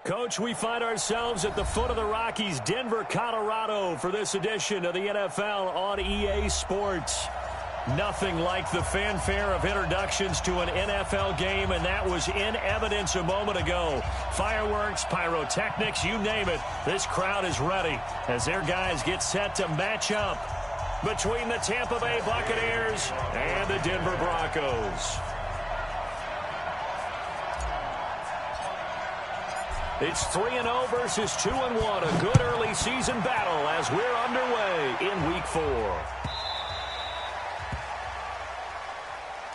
Coach, we find ourselves at the foot of the Rockies, Denver, Colorado, for this edition of the NFL on EA Sports. Nothing like the fanfare of introductions to an NFL game, and that was in evidence a moment ago. Fireworks, pyrotechnics, you name it. This crowd is ready as their guys get set to match up between the Tampa Bay Buccaneers and the Denver Broncos. It's 3-0 versus 2-1. A good early season battle as we're underway in Week 4.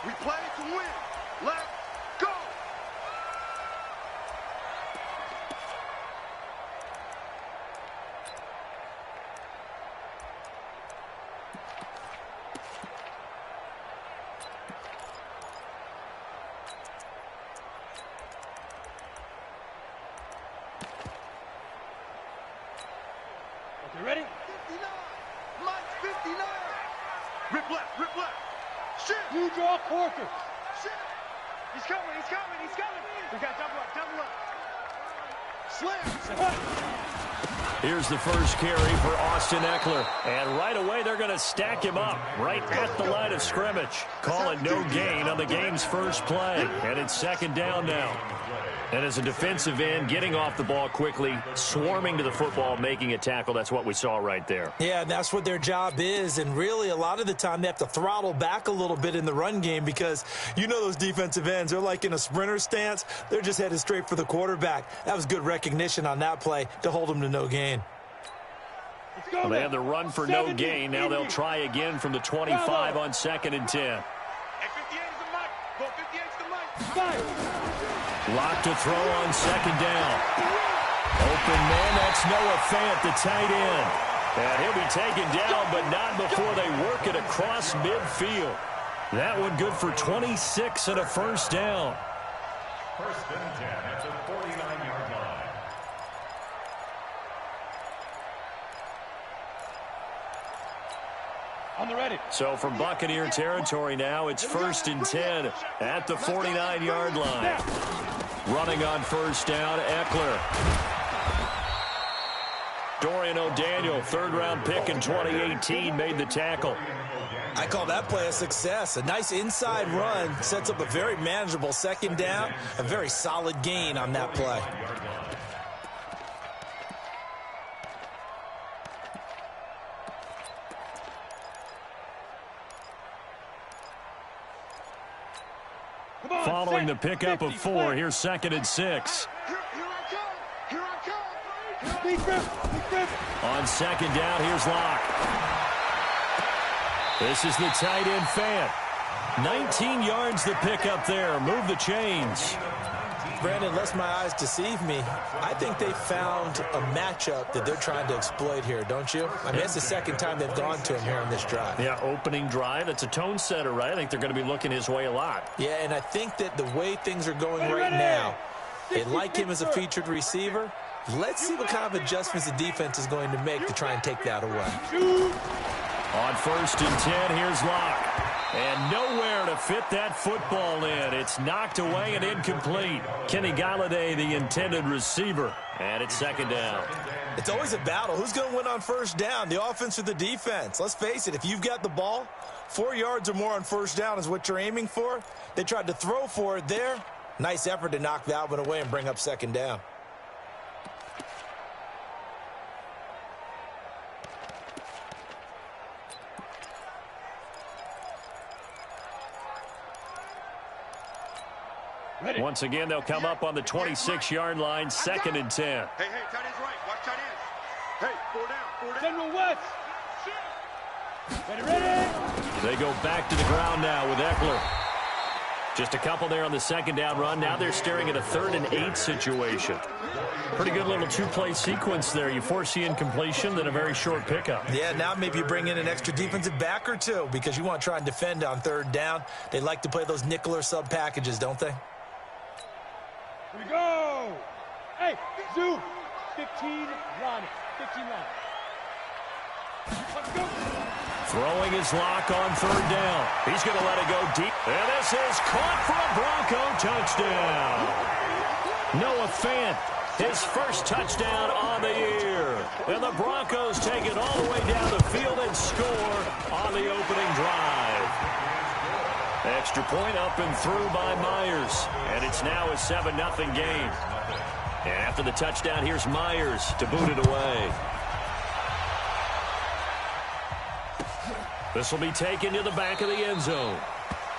We play to win. Let's go. You ready? 59. Mike's 59. Rip left, rip left. Shit. You draw quarter. Shit. He's coming, he's coming, he's coming. We got double up, double up. Slam. Here's the first carry for Austin Eckler. And right away, they're going to stack him up right at the line of scrimmage. Call it no gain on the game's first play. And it's second down now. And as a defensive end, getting off the ball quickly, swarming to the football, making a tackle, that's what we saw right there. Yeah, that's what their job is. And really, a lot of the time, they have to throttle back a little bit in the run game because you know those defensive ends, they're like in a sprinter stance. They're just headed straight for the quarterback. That was good recognition on that play to hold them to no gain. Well, they have the run for no gain. Now they'll try again from the 25 on 2nd and 10. Hey, 58 is the mic. Go 58 is the mic. Locked to throw on second down. Open man, that's Noah Fant, the tight end. And he'll be taken down, but not before they work it across midfield. That one good for 26 and a first down. First and 10 at the 49-yard line. On the ready. So from Buccaneer territory now, it's 1st and 10 at the 49-yard line. Running on first down, Eckler. Dorian O'Daniel, third-round pick in 2018, made the tackle. I call that play a success. A nice inside run sets up a very manageable second down, a very solid gain on that play. Following the pickup of 4, here's 2nd and 6. Here I come. Here I come. Big rip. On second down, here's Locke. This is the tight end Fant. 19 yards the pickup there. Move the chains. Brandon, lest my eyes deceive me, I think they found a matchup that they're trying to exploit here, don't you? I mean, it's the second time they've gone to him here on this drive. Yeah, opening drive. It's a tone setter, right? I think they're going to be looking his way a lot. Yeah, and I think that the way things are going right now, they like him as a featured receiver. Let's see what kind of adjustments the defense is going to make to try and take that away. On 1st and 10, here's Locke. And nowhere to fit that football in. It's knocked away and incomplete. Kenny Galladay, the intended receiver. And it's second down. It's always a battle. Who's going to win on first down, the offense or the defense? Let's face it, if you've got the ball, 4 yards or more on first down is what you're aiming for. They tried to throw for it there. Nice effort to knock that one away and bring up second down. Once again, they'll come up on the 26-yard line, 2nd and 10. Hey, tight ends right. Watch tight ends. Hey, 4 down. General West. Ready. They go back to the ground now with Eckler. Just a couple there on the second down run. Now they're staring at a 3rd and 8 situation. Pretty good little two-play sequence there. You force the incompletion, then a very short pickup. Yeah, now maybe you bring in an extra defensive back or two because you want to try and defend on 3rd down. They like to play those nickel or sub packages, don't they? Here we go. Hey, Zoo. 15 run. 15 run. Let's go. Throwing his Lock on 3rd down. He's going to let it go deep. And this is caught for a Bronco touchdown. Noah Fant His first touchdown on the year. And the Broncos take it all the way down the field and score on the opening drive. Extra point up and through by Myers. And it's now a 7-0 game. And after the touchdown, here's Myers to boot it away. This will be taken to the back of the end zone.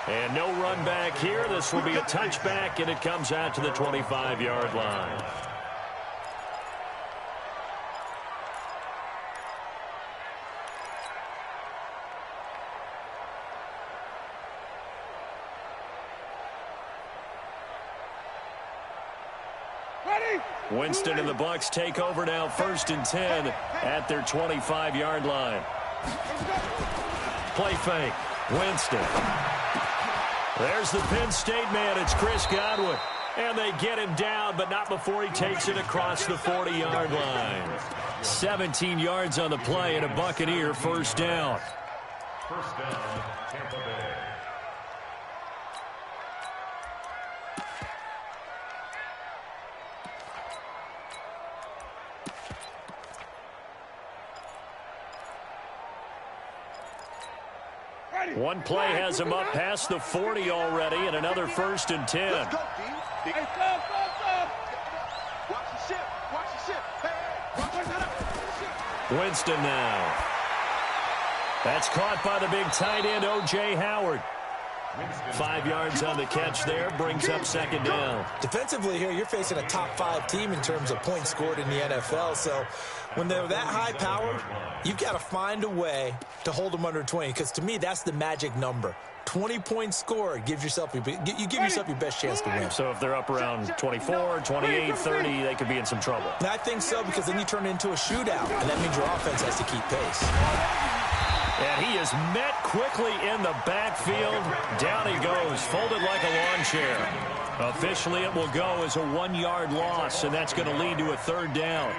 And no run back here. This will be a touchback, and it comes out to the 25-yard line. Winston and the Bucs take over now, 1st and 10 at their 25-yard line. Play fake. Winston. There's the Penn State man. It's Chris Godwin. And they get him down, but not before he takes it across the 40-yard line. 17 yards on the play and a Buccaneer first down. First down, Tampa Bay. One play has him up past the 40 already, and another 1st and 10. Let's go, D. Hey, stop. Watch the ship. Watch the ship. Hey, watch the ship. Winston now. That's caught by the big tight end, O.J. Howard. 5 yards on the catch there, brings up 2nd down. Defensively here, you're facing a top 5 team in terms of points scored in the NFL. So when they're that high powered, you've got to find a way to hold them under 20. Because to me, that's the magic number. 20 points scored, you give yourself your best chance to win. So if they're up around 24, 28, 30, they could be in some trouble. And I think so, because then you turn it into a shootout, and that means your offense has to keep pace. And he is met quickly in the backfield. Down he goes, folded like a lawn chair. Officially, it will go as a 1-yard loss, and that's going to lead to a 3rd down.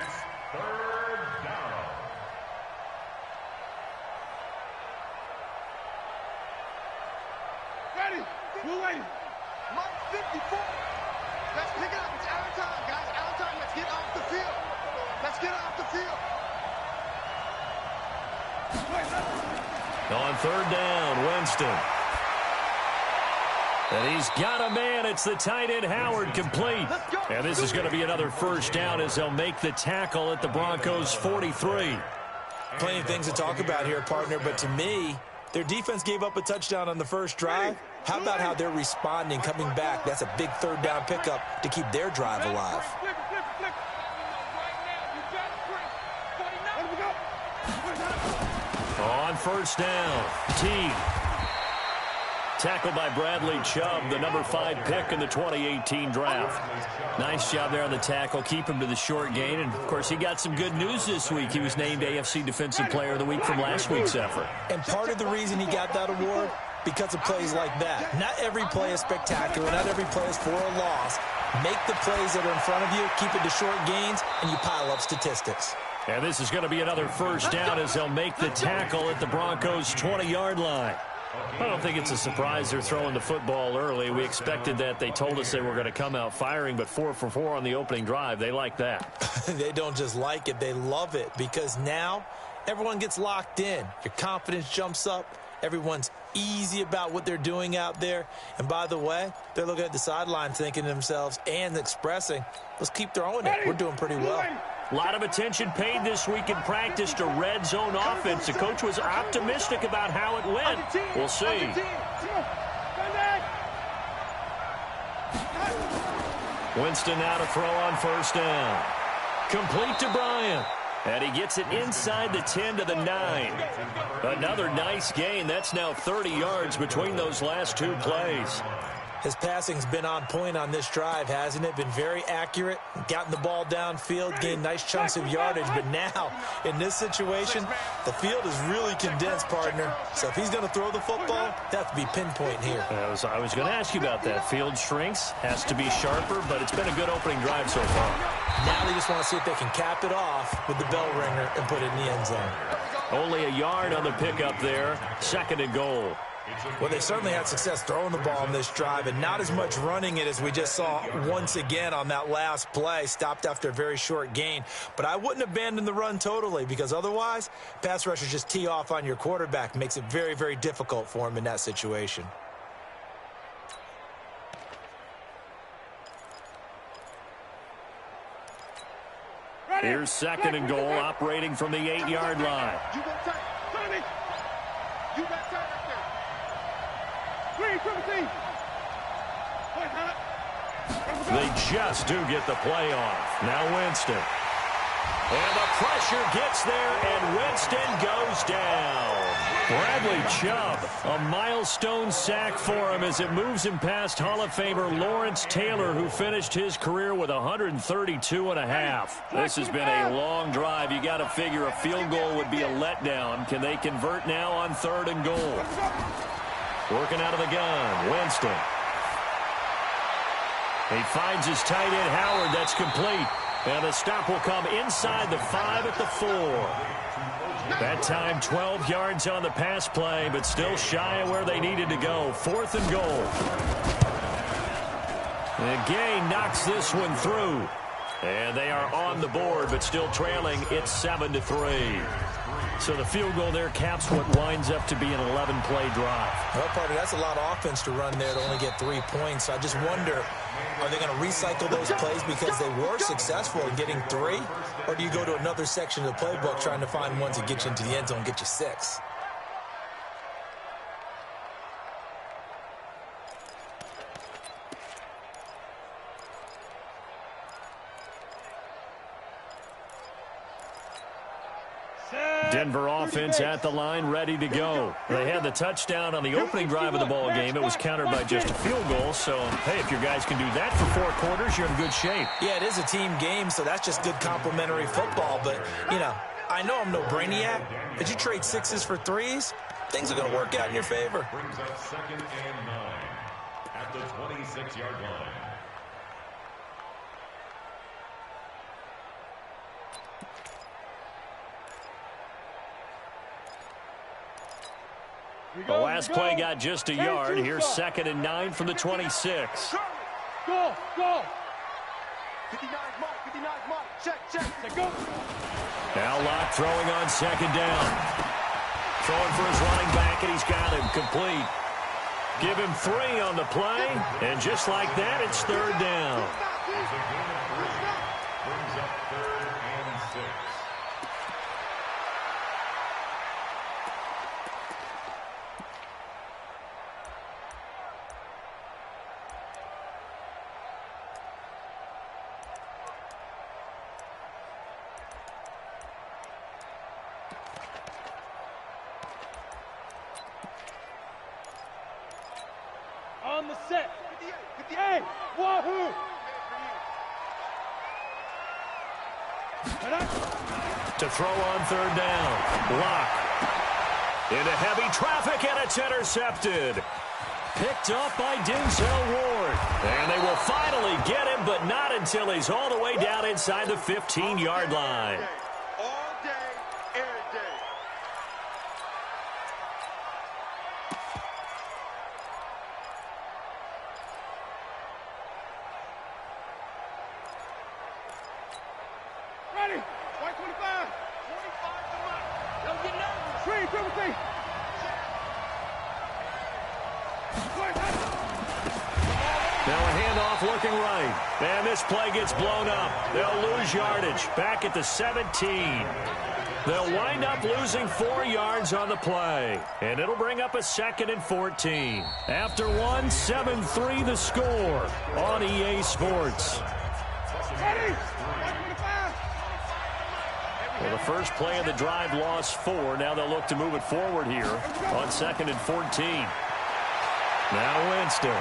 Ready. We're waiting. Mark 54. Let's pick it up. It's our time, guys. Our time. Let's get off the field. Let's get off the field. On 3rd down, Winston. And he's got a man. It's the tight end, Howard, complete. And this is going to be another 1st down as they'll make the tackle at the Broncos' 43. Plenty of things to talk about here, partner, but to me, their defense gave up a touchdown on the first drive. How about how they're responding, coming back? That's a big 3rd down pickup to keep their drive alive. On 1st down, T. Tackled by Bradley Chubb, the number 5 pick in the 2018 draft. Nice job there on the tackle, keep him to the short gain. And, of course, he got some good news this week. He was named AFC Defensive Player of the Week from last week's effort. And part of the reason he got that award, because of plays like that. Not every play is spectacular. Not every play is for a loss. Make the plays that are in front of you, keep it to short gains, and you pile up statistics. And this is going to be another 1st down as they'll make the tackle at the Broncos' 20-yard line. I don't think it's a surprise they're throwing the football early. We expected that. They told us they were going to come out firing, but 4 for 4 on the opening drive. They like that. They don't just like it. They love it, because now everyone gets locked in. Your confidence jumps up. Everyone's easy about what they're doing out there. And by the way, they're looking at the sideline thinking to themselves and expressing, let's keep throwing it. We're doing pretty well. A lot of attention paid this week in practice to red zone offense. The coach was optimistic about how it went. We'll see. Winston now to throw on 1st down. Complete to Bryant. And he gets it inside the 10 to the 9. Another nice gain. That's now 30 yards between those last 2 plays. His passing's been on point on this drive, hasn't it? Been very accurate, gotten the ball downfield, gained nice chunks of yardage. But now, in this situation, the field is really condensed, partner. So if he's going to throw the football, that has to be pinpoint here. I was going to ask you about that. Field shrinks, has to be sharper, but it's been a good opening drive so far. Now they just want to see if they can cap it off with the bell ringer and put it in the end zone. Only a yard on the pickup there. 2nd and goal. Well, they certainly had success throwing the ball on this drive and not as much running it as we just saw once again on that last play. Stopped after a very short gain. But I wouldn't abandon the run totally, because otherwise, pass rushers just tee off on your quarterback. Makes it very, very difficult for him in that situation. Here's second and goal, operating from the 8-yard line. You got time. You got time right there. They just do get the play off. Now Winston. And the pressure gets there, and Winston goes down. Bradley Chubb, a milestone sack for him as it moves him past Hall of Famer Lawrence Taylor, who finished his career with 132.5. This has been a long drive. You got to figure a field goal would be a letdown. Can they convert now on 3rd and goal? Working out of the gun, Winston. He finds his tight end, Howard. That's complete. And the stop will come inside the 5 at the 4. That time 12 yards on the pass play, but still shy of where they needed to go. 4th and goal. And Gay knocks this one through. And they are on the board, but still trailing. It's 7-3. So the field goal there caps what winds up to be an 11-play drive. Well, partner, that's a lot of offense to run there to only get 3 points. I just wonder, are they going to recycle those plays because they were successful in getting 3? Or do you go to another section of the playbook trying to find ones that get you into the end zone and get you 6? Denver offense at the line, ready to go. They had the touchdown on the opening drive of the ball game. It was countered by just a field goal. So, hey, if your guys can do that for 4 quarters, you're in good shape. Yeah, it is a team game, so that's just good complimentary football. But, you know, I know I'm no brainiac, but you trade 6s for 3s, things are going to work out in your favor. Brings up 2nd and 9 at the 26-yard line. The last play got just a yard. Here's 2nd and 9 from the 26. Go, go. 59's mark, 59's mark. Check. Go. Now Locke throwing on 2nd down. Throwing for his running back, and he's got him complete. Give him 3 on the play, and just like that, it's 3rd down. Brings up 3rd and 6. On the set. 58. Wahoo. To throw on 3rd down. Block. Into heavy traffic, and it's intercepted. Picked up by Denzel Ward. And they will finally get him, but not until he's all the way down inside the 15-yard line. All day, every day. Ready. 125. 25 to mark. Don't get nervous. 3. Now a handoff looking right. And this play gets blown up. They'll lose yardage. Back at the 17. They'll wind up losing 4 yards on the play. And it'll bring up a 2nd and 14. After 1, 7-3 the score on EA Sports. Ready. 125. Well, the first play of the drive lost 4. Now they'll look to move it forward here on 2nd and 14. Now Winston.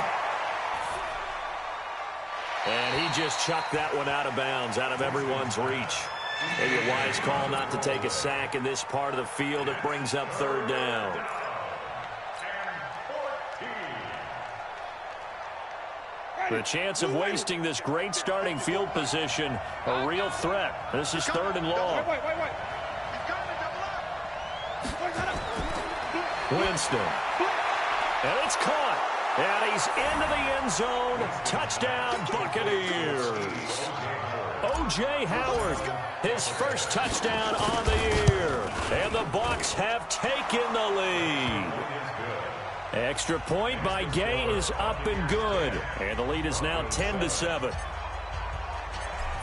And he just chucked that one out of bounds, out of everyone's reach. Maybe a wise call not to take a sack in this part of the field. It brings up 3rd down. The chance of wasting this great starting field position, a real threat. This is 3rd and long. Wait. He's got to double up. Winston. And it's caught. And he's into the end zone. Touchdown, Buccaneers. O.J. Howard, his first touchdown on the year. And the Bucs have taken the lead. Extra point by Gay is up and good. And the lead is now 10-7.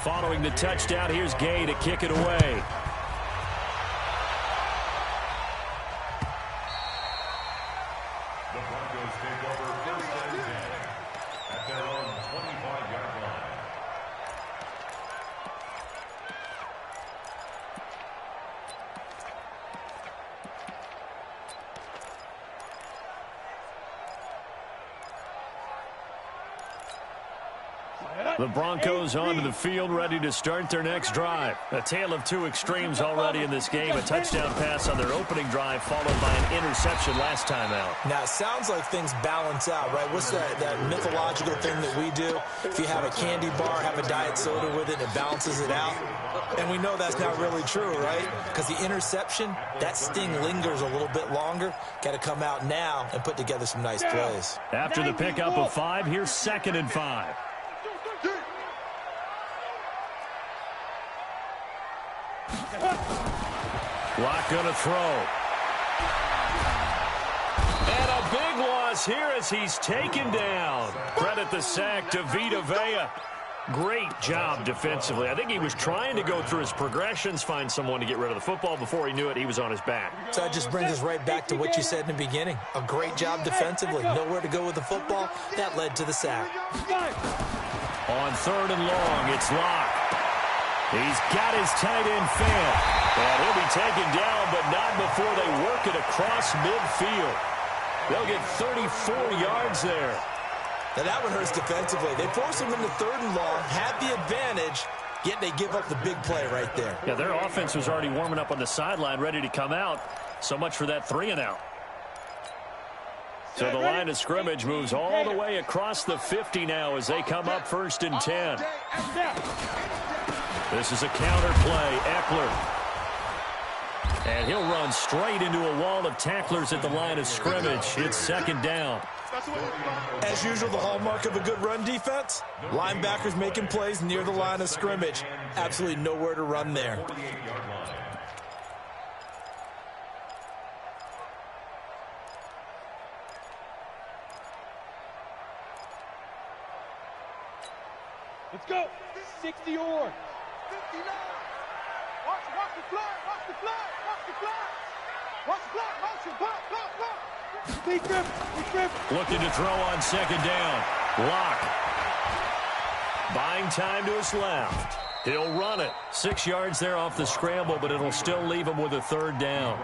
Following the touchdown, here's Gay to kick it away. The Broncos onto the field, ready to start their next drive. A tale of two extremes already in this game. A touchdown pass on their opening drive, followed by an interception last time out. Now, it sounds like things balance out, right? What's that mythological thing that we do? If you have a candy bar, have a diet soda with it, it balances it out. And we know that's not really true, right? Because the interception, that sting lingers a little bit longer. Got to come out now and put together some nice plays. After the pickup of 5, here's 2nd and 5. Lock gonna throw. And a big loss here as he's taken down. Credit the sack to Vita Vea. Great job defensively. I think he was trying to go through his progressions, find someone to get rid of the football. Before he knew it, he was on his back. So that just brings us right back to what you said in the beginning. A great job defensively. Nowhere to go with the football. That led to the sack. On 3rd and long, it's Locke. He's got his tight end failed. And he'll be taken down, but not before they work it across midfield. They'll get 34 yards there. Now that one hurts defensively. They force him into 3rd and long, had the advantage, yet they give up the big play right there. Yeah, their offense was already warming up on the sideline, ready to come out. So much for that 3 and out. So the line of scrimmage moves all the way across the 50 now as they come up 1st and 10. This is a counter play. Eckler. And he'll run straight into a wall of tacklers at the line of scrimmage. It's 2nd down. As usual, the hallmark of a good run defense, linebackers making plays near the line of scrimmage. Absolutely nowhere to run there. Let's go. 60 yards. 59. Watch the flag. Watch the flag. Watch the flag. Watch the flag. Motion. Block. Big grip. Looking to throw on 2nd down. Locke. Buying time to his left. He'll run it. 6 yards there off the scramble, but it'll still leave him with a 3rd down.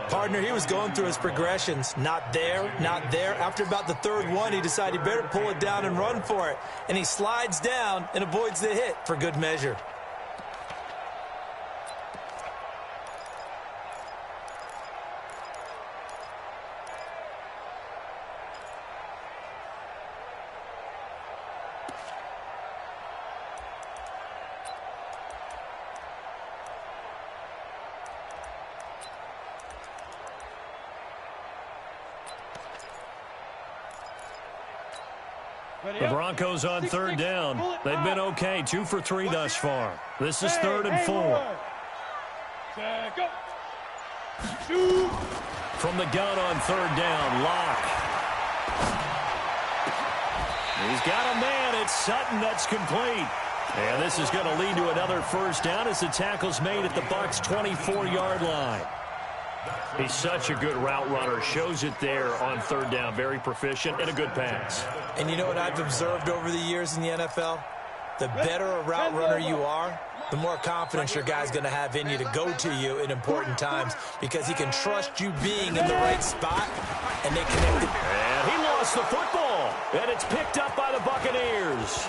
Partner, he was going through his progressions. Not there. After about the 3rd one, he decided he better pull it down and run for it. And he slides down and avoids the hit for good measure. The Broncos on 3rd down. They've been okay, 2 for 3 thus far. This is 3rd and 4. Go. Shoot. From the gun on 3rd down, Locke. He's got a man. It's Sutton that's complete. And this is going to lead to another 1st down as the tackle's made at the Bucs' 24-yard line. He's such a good route runner. Shows it there on 3rd down. Very proficient and a good pass. And you know what I've observed over the years in the NFL? The better a route runner you are, the more confidence your guy's going to have in you to go to you in important times because he can trust you being in the right spot, and they connected. And he lost the football, and it's picked up by the Buccaneers.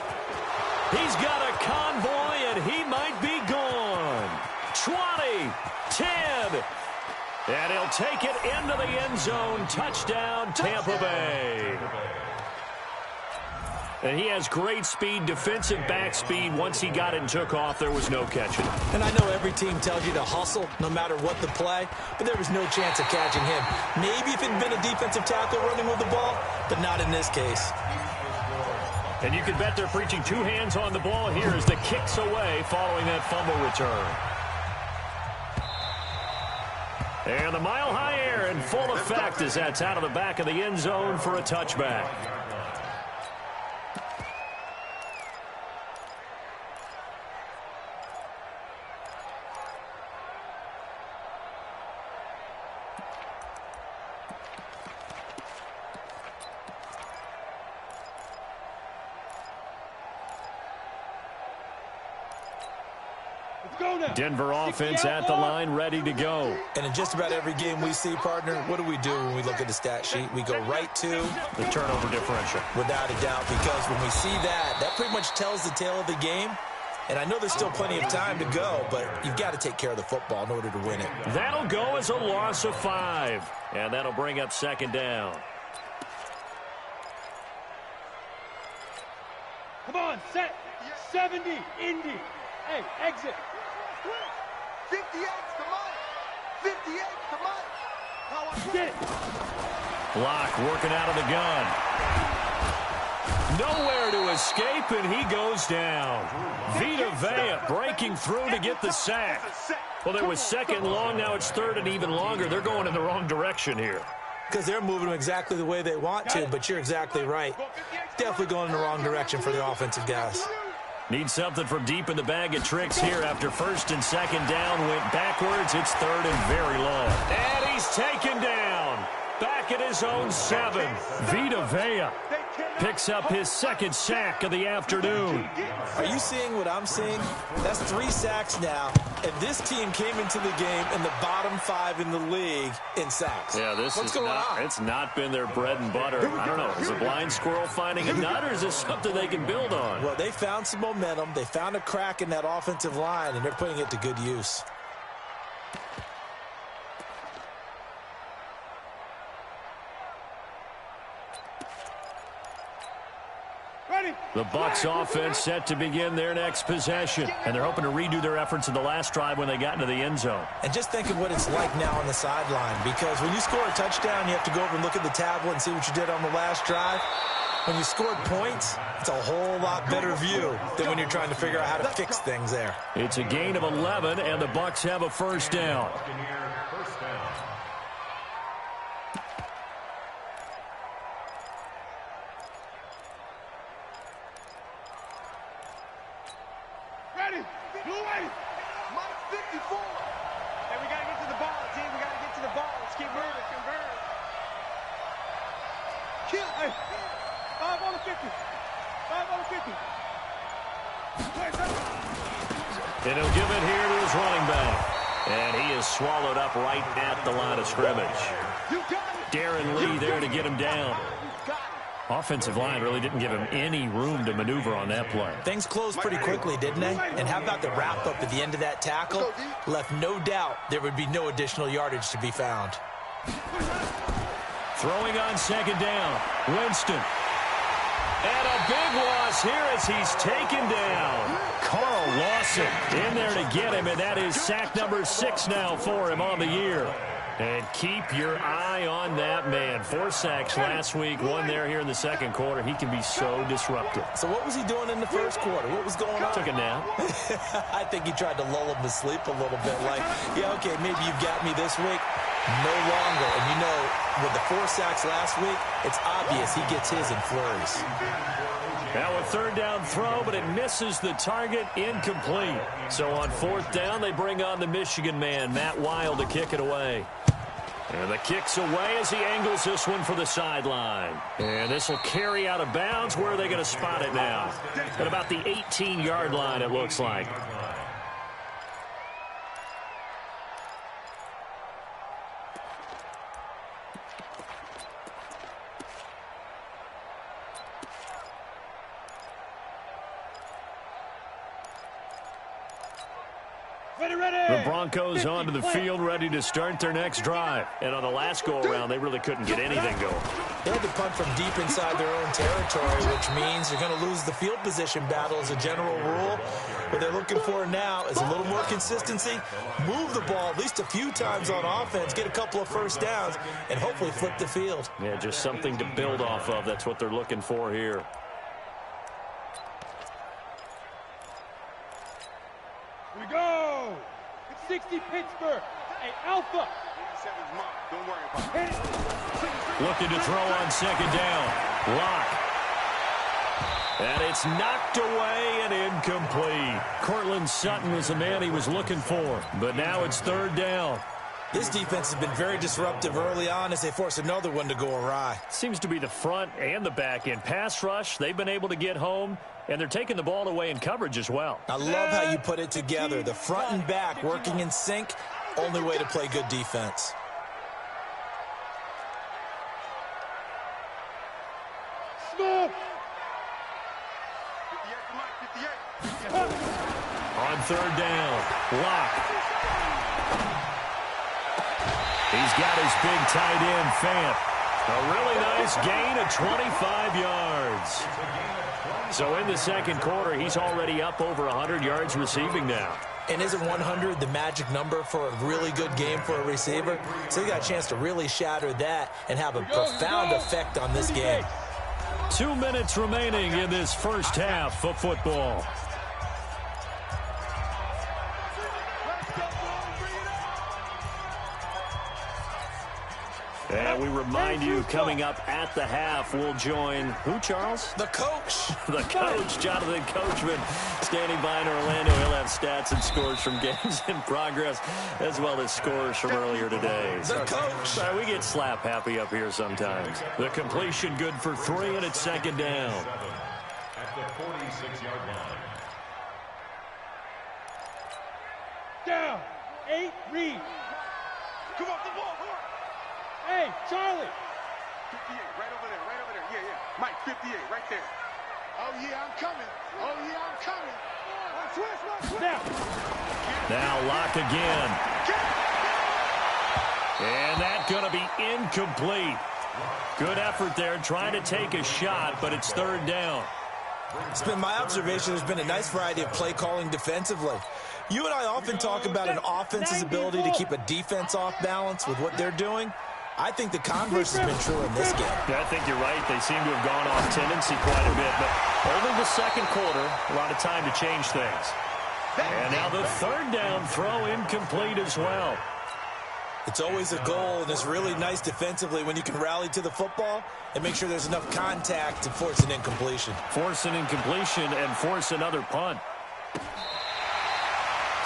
He's got a convoy, and he might be gone. 20, 10, and he'll take it into the end zone. Touchdown, Tampa Bay. And he has great speed, defensive back speed. Once he got it and took off, there was no catching. And I know every team tells you to hustle no matter what the play, but there was no chance of catching him. Maybe if it had been a defensive tackle running with the ball, but not in this case. And you can bet they're preaching two hands on the ball here as the kick's away following that fumble return. And the mile-high air in full effect as that's out of the back of the end zone for a touchback. Denver offense at the line, ready to go. And in just about every game we see, partner, what do we do when we look at the stat sheet? We go right to the turnover differential. Without a doubt, because when we see that, that pretty much tells the tale of the game. And I know there's still plenty of time to go, but you've got to take care of the football in order to win it. That'll go as a loss of 5. And that'll bring up second down. Come on, set. 70, Indy. Hey, exit. 58, come on. 58, come on. Get it. Block working out of the gun. Nowhere to escape, and he goes down. Vita Vea breaking through to get the sack. Well, there was second and long. Now it's third and even longer. They're going in the wrong direction here. Because they're moving them exactly the way they want to, but you're exactly right. Definitely going in the wrong direction for the offensive guys. Need something from deep in the bag of tricks here after first and second down went backwards. It's third and very long. And he's taken down. Back at his own 7. Vita Vea picks up his second sack of the afternoon. Are you seeing what I'm seeing? That's 3 sacks now. And this team came into the game in the bottom 5 in the league in sacks. Yeah, it's not been their bread and butter. I don't know. Is a blind squirrel finding a nut, or is this something they can build on? Well, they found some momentum. They found a crack in that offensive line, and they're putting it to good use. The Bucs offense set to begin their next possession, and they're hoping to redo their efforts in the last drive when they got into the end zone. And just think of what it's like now on the sideline, because when you score a touchdown, you have to go over and look at the tablet and see what you did on the last drive. When you scored points, it's a whole lot better view than when you're trying to figure out how to fix things there. It's a gain of 11, and the Bucs have a first down. And he'll give it here to his running back. And he is swallowed up right at the line of scrimmage. Darren Lee there to get him down. Offensive line really didn't give him any room to maneuver on that play. Things closed pretty quickly, didn't they? And how about the wrap-up at the end of that tackle? Left no doubt there would be no additional yardage to be found. Throwing on second down, Winston. And a big loss here as he's taken down. Carl Lawson in there to get him, and that is sack number 6 now for him on the year. And keep your eye on that man. 4 sacks last week, 1 there here in the second quarter. He can be so disruptive. So what was he doing in the first quarter? What was going on? Took a nap. I think he tried to lull him to sleep a little bit. Like, yeah, okay, maybe you've got me this week. No longer. And you know, with the 4 sacks last week, it's obvious he gets his in flurries. Now a third down throw, but it misses the target, incomplete. So on 4th down, they bring on the Michigan man, Matt Wild, to kick it away. And the kick's away as he angles this one for the sideline. And this will carry out of bounds. Where are they going to spot it now? At about the 18-yard line, it looks like. The Broncos onto the field, ready to start their next drive. And on the last go-around, they really couldn't get anything going. They had to punt from deep inside their own territory, which means you're going to lose the field position battle as a general rule. What they're looking for now is a little more consistency, move the ball at least a few times on offense, get a couple of first downs, and hopefully flip the field. Yeah, just something to build off of. That's what they're looking for here. Here we go. 60 Pittsburgh. Hey, Alpha. Don't worry about it. Looking to throw on second down. Lock. And it's knocked away and incomplete. Cortland Sutton was the man he was looking for. But now it's third down. This defense has been very disruptive early on as they force another one to go awry. Seems to be the front and the back end. Pass rush, they've been able to get home, and they're taking the ball away in coverage as well. I love how you put it together. The front and back working in sync, only way to play good defense. Smoke. 58. On third down, Lock. He's got his big tight end, Fant. A really nice gain of 25 yards. So in the second quarter, he's already up over 100 yards receiving now. And isn't 100 the magic number for a really good game for a receiver? So you got a chance to really shatter that and have a profound effect on this game. 2 minutes remaining in this first half of football. And we remind you, coming up at the half, we'll join who, Charles? The coach. The coach, Jonathan Coachman, standing by in Orlando. He'll have stats and scores from games in progress, as well as scores from earlier today. The coach. Sorry, we get slap happy up here sometimes. The completion good for 3, and it's second down. At the 46-yard line. Down. 8, read. Come on, the ball, come on. Hey, Charlie. 58, right over there. Yeah. Mike, 58, right there. Oh, yeah, I'm coming. Switch. Now Lock again. And that's going to be incomplete. Good effort there, trying to take a shot, but it's third down. It's been my observation there's been a nice variety of play calling defensively. You and I often talk about an offense's ability to keep a defense off balance with what they're doing. I think the converse has been true in this game. Yeah, I think you're right. They seem to have gone off tendency quite a bit, but only the second quarter, a lot of time to change things. And now the third down throw incomplete as well. It's always a goal, and it's really nice defensively when you can rally to the football and make sure there's enough contact to force an incompletion. Force an incompletion and force another punt.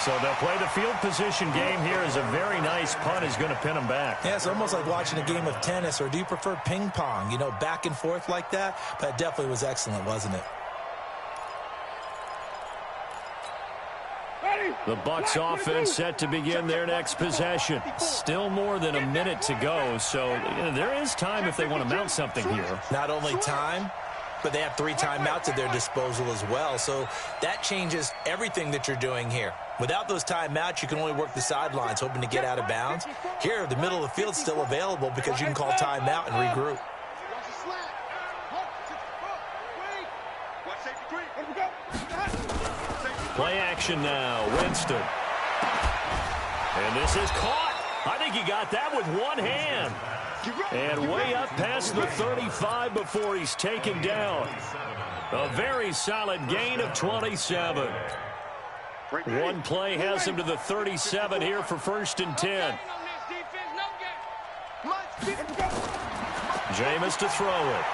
So they'll play the field position game here as a very nice punt is going to pin them back. Yeah, it's almost like watching a game of tennis, or do you prefer ping pong? You know, back and forth like that? That definitely was excellent, wasn't it? The Bucs offense set to begin their next possession. Still more than a minute to go, so there is time if they want to mount something here. Not only time, but they have 3 timeouts at their disposal as well, so that changes everything that you're doing here. Without those timeouts, you can only work the sidelines, hoping to get out of bounds. Here, the middle of the field's still available because you can call timeout and regroup. Play action now, Winston. And this is caught. I think he got that with one hand. And way up past the 35 before he's taken down. A very solid gain of 27. One play has him to the 37 here for 1st and 10. Jameis to throw it.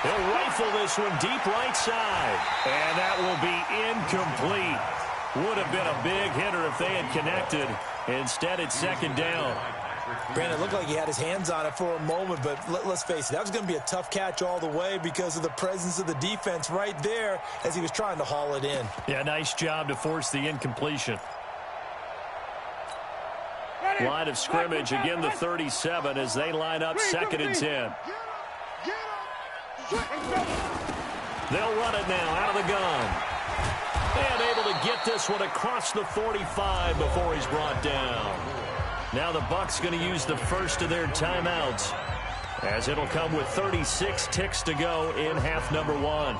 He'll rifle this one deep right side. And that will be incomplete. Would have been a big hitter if they had connected. Instead, it's second down. Brandon, it looked like he had his hands on it for a moment, but let's face it, that was going to be a tough catch all the way because of the presence of the defense right there as he was trying to haul it in. Yeah, nice job to force the incompletion. Line of scrimmage, again the 37 as they line up 2nd and 10. They'll run it now out of the gun. And able to get this one across the 45 before he's brought down. Now the Bucs going to use the first of their timeouts, as it'll come with 36 ticks to go in half number 1.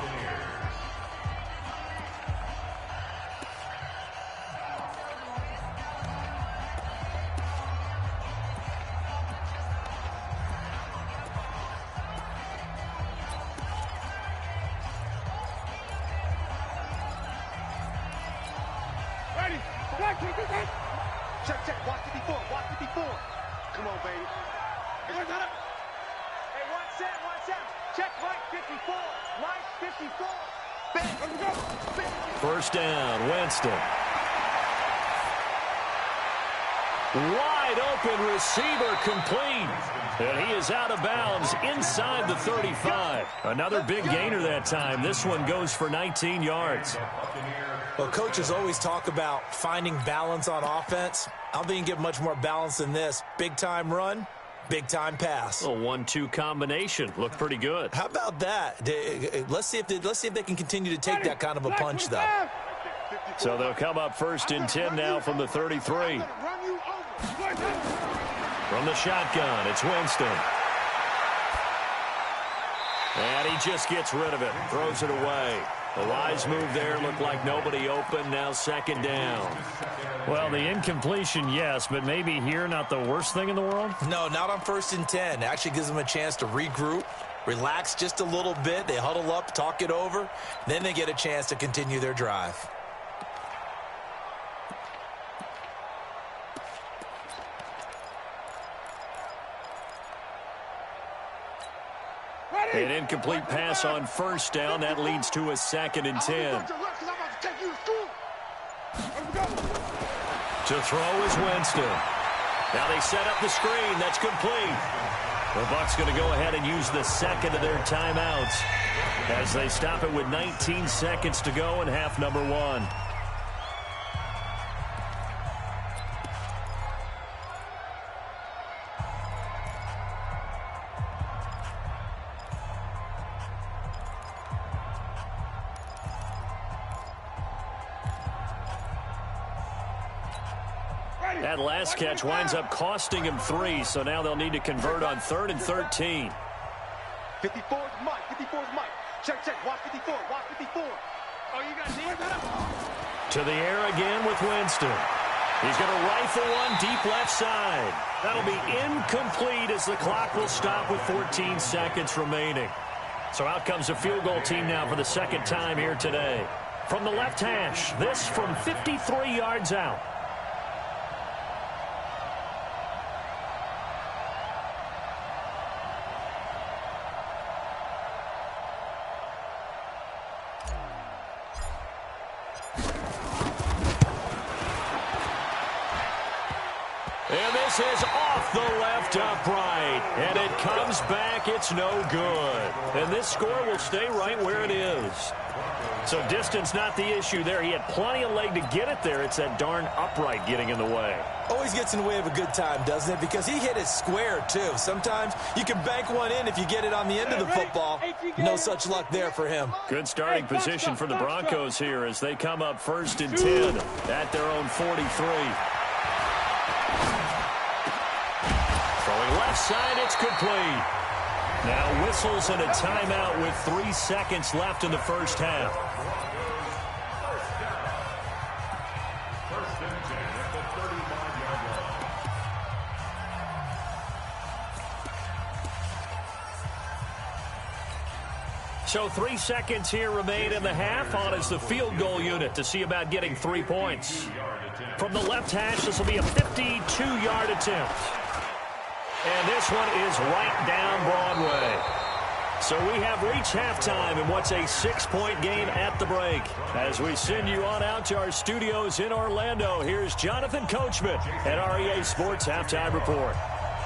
Check, check. Watch 54. Watch 54. Come on, baby. Hey, watch out. Check Mike 54. Mike 54. Bang. First down, Winston. Wide open receiver complete. And he is out of bounds inside the 35. Another big gainer that time. This one goes for 19 yards. Well, coaches always talk about finding balance on offense. I don't think you can get much more balance than this. Big-time run, big-time pass. A 1-2 combination. Looked pretty good. How about that? Let's see if they can continue to take that kind of a punch, though. So they'll come up first and 10 now from the 33. From the shotgun, it's Winston. And he just gets rid of it, throws it away. A wise move there, looked like nobody open, now second down. Well, the incompletion, yes, but maybe here not the worst thing in the world? No, not on first and 10. Actually gives them a chance to regroup, relax just a little bit. They huddle up, talk it over, then they get a chance to continue their drive. An incomplete pass on first down. That leads to a second and 10. To throw is Winston. Now they set up the screen. That's complete. The Bucs going to go ahead and use the second of their timeouts as they stop it with 19 seconds to go in half number 1. That last catch winds up costing him 3, so now they'll need to convert on 3rd and 13. 54 is Mike. 54 is Mike. Check, check. Watch 54. Watch 54. Oh, you got it. To the air again with Winston. He's going to rifle one deep left side. That'll be incomplete as the clock will stop with 14 seconds remaining. So out comes a field goal team now for the second time here today. From the left hash, this from 53 yards out. And this is off the left upright. And it comes back. It's no good. And this score will stay right where it is. So distance not the issue there. He had plenty of leg to get it there. It's that darn upright getting in the way. Always gets in the way of a good time, doesn't it? Because he hit it square, too. Sometimes you can bank one in if you get it on the end of the football. No such luck there for him. Good starting position for the Broncos here as they come up first and 10 at their own 43. Throwing left side, it's complete. Now whistles and a timeout with 3 seconds left in the first half. First and 10 at the 35-yard line. So 3 seconds here remain in the half. On is the field goal unit to see about getting 3 points. From the left hash, this will be a 52-yard attempt. And this one is right down Broadway. So we have reached halftime in what's a 6-point game at the break. As we send you on out to our studios in Orlando, here's Jonathan Coachman at REA Sports Halftime Report.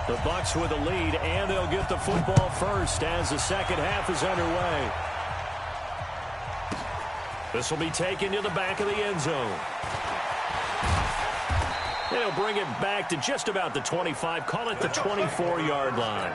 The Bucs with a lead, and they'll get the football first as the second half is underway. This will be taken to the back of the end zone. They'll bring it back to just about the 25, call it the 24-yard line.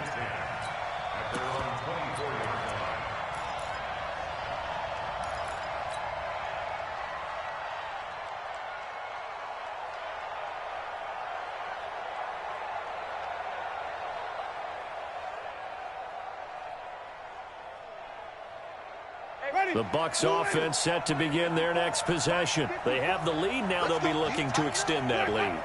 The Bucs offense set to begin their next possession. They have the lead. Now they'll be looking to extend that lead.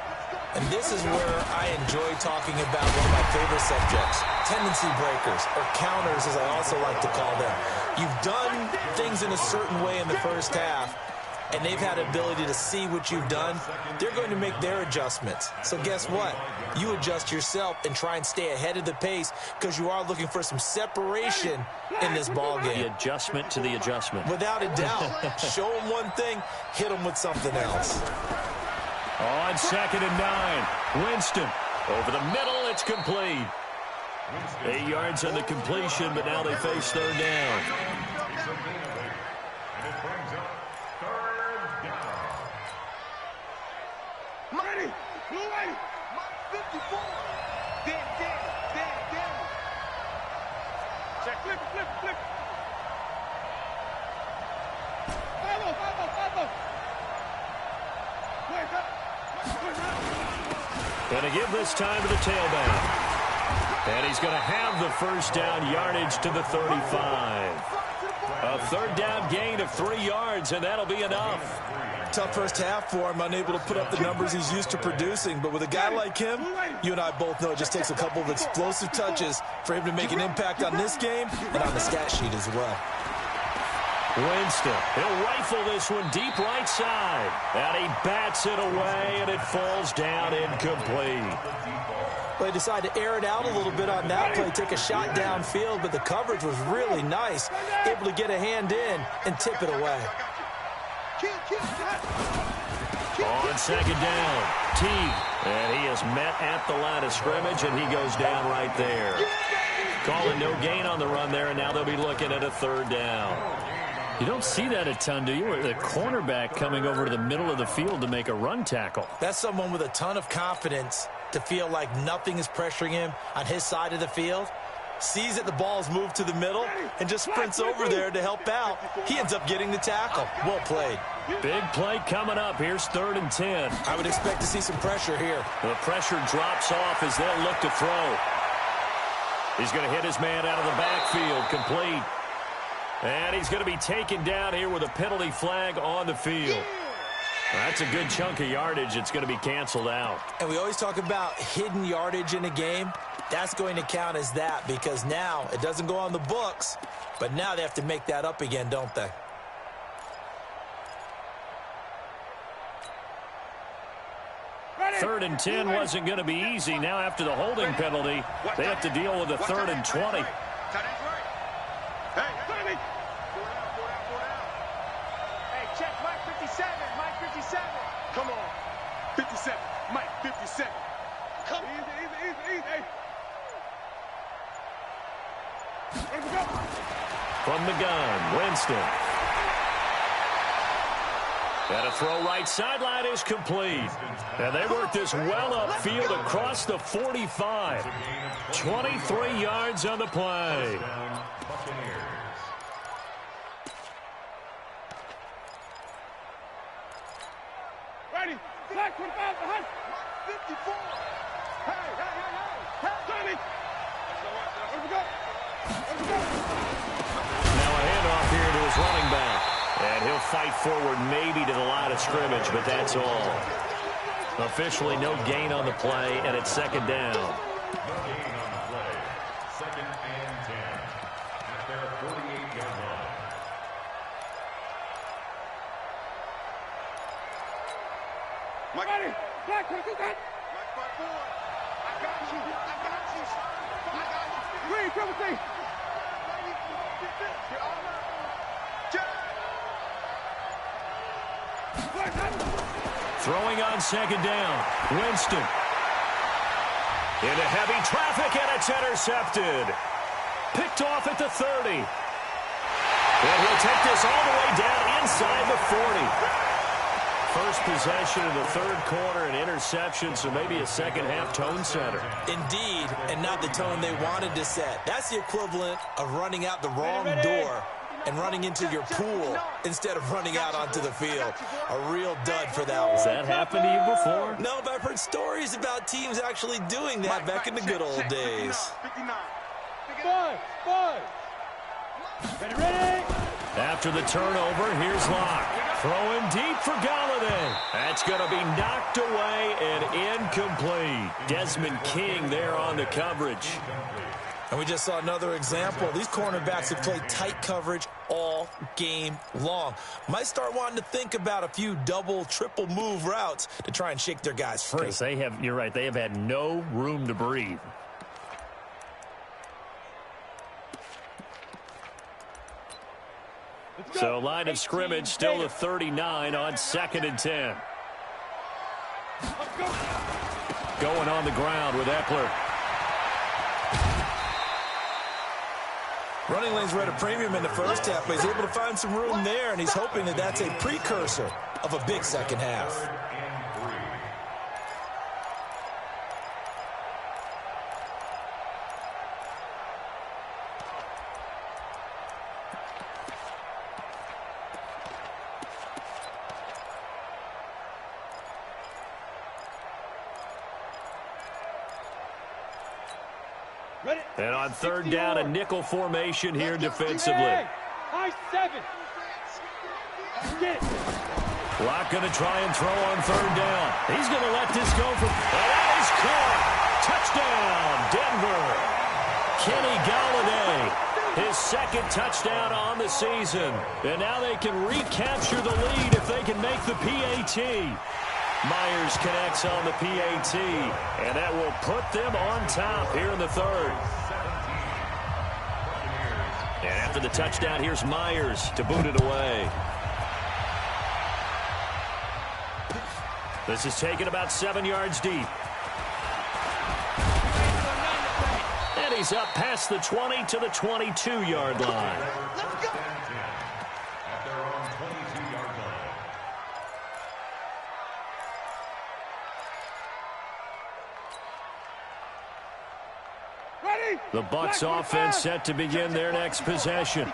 And this is where I enjoy talking about one of my favorite subjects, tendency breakers, or counters as I also like to call them. You've done things in a certain way in the first half, and they've had ability to see what you've done. They're going to make their adjustments. So guess what? You adjust yourself and try and stay ahead of the pace because you are looking for some separation in this ball game. The adjustment to the adjustment. Without a doubt. Show them one thing, hit them with something else. On 2nd and 9, Winston. Over the middle, it's complete. 8 yards on the completion, but now they face 3rd down. Ready. Mike 54. Damn. Check, flip. Follow. Going to give this time to the tailback. And he's going to have the first down yardage to the 35. A 3rd down gain of 3 yards, and that'll be enough. Tough first half for him, unable to put up the numbers he's used to producing. But with a guy like him, you and I both know it just takes a couple of explosive touches for him to make an impact on this game and on the stat sheet as well. Winston, he'll rifle this one deep right side. And he bats it away, and it falls down incomplete. Well, he decided to air it out a little bit on that play, take a shot downfield, but the coverage was really nice, able to get a hand in and tip it away. On 2nd down, Teague, and he is met at the line of scrimmage, and he goes down right there. Calling no gain on the run there, and now they'll be looking at a 3rd down. You don't see that a ton, do you? The cornerback coming over to the middle of the field to make a run tackle. That's someone with a ton of confidence to feel like nothing is pressuring him on his side of the field. Sees that the ball's moved to the middle and just sprints over there to help out. He ends up getting the tackle. Well played. Big play coming up. Here's 3rd and 10. I would expect to see some pressure here. The pressure drops off as they'll look to throw. He's going to hit his man out of the backfield. Complete. And he's going to be taken down here with a penalty flag on the field. That's a good chunk of yardage. It's going to be canceled out. And we always talk about hidden yardage in a game. That's going to count as that because now it doesn't go on the books, but now they have to make that up again, don't they? Third and 10 wasn't going to be easy. Now after the holding penalty, they have to deal with a 3rd and 20. Check Mike 57. Come on. 57. Mike 57. Come on. Easy. Hey. From the gun, Winston. And a throw right sideline is complete. And they work this well upfield across the 45. 23 yards on the play. Ready. Flag 25 behind. 54. Hey. Tommy. Where we go? Now a handoff here to his running back. And he'll fight forward maybe to the line of scrimmage, but that's all. Officially no gain on the play, and it's 2nd down. No gain on the play. 2nd and 10 at their 48-yard line. Mike. Ready. Flag 22. Mike 54. I got you. Green, triple T. Throwing on 2nd down. Winston. Into heavy traffic, and it's intercepted. Picked off at the 30. And he'll take this all the way down inside the 40. First possession of the 3rd quarter, an interception, so maybe a second-half tone setter. Indeed, and not the tone they wanted to set. That's the equivalent of running out the wrong door and running into your pool instead of running out onto the field. A real dud for that one. Has that happened to you before? No, but I've heard stories about teams actually doing that back in the good old days. 59. Buzz. Ready. After the turnover, here's Locke. Throwing deep for Galladay. That's going to be knocked away and incomplete. Desmond King there on the coverage. And we just saw another example. These cornerbacks have played tight coverage all game long. Might start wanting to think about a few double, triple move routes to try and shake their guys free. Because you're right, they have had no room to breathe. So line of scrimmage still the 39 on 2nd and 10. Going on the ground with Eckler. Running lanes were at a premium in the first half, but he's able to find some room there, and he's hoping that that's a precursor of a big second half. And on 3rd down, a nickel formation here defensively. High 7. Locke going to try and throw on 3rd down. He's going to let this go for... And that is caught. Touchdown, Denver. Kenny Galladay, his 2nd touchdown on the season. And now they can recapture the lead if they can make the PAT. Myers connects on the PAT, and that will put them on top here in the 3rd. And after the touchdown, here's Myers to boot it away. This is taken about 7 yards deep. And he's up past the 20 to the 22-yard line. The Bucs offense set to begin their next possession.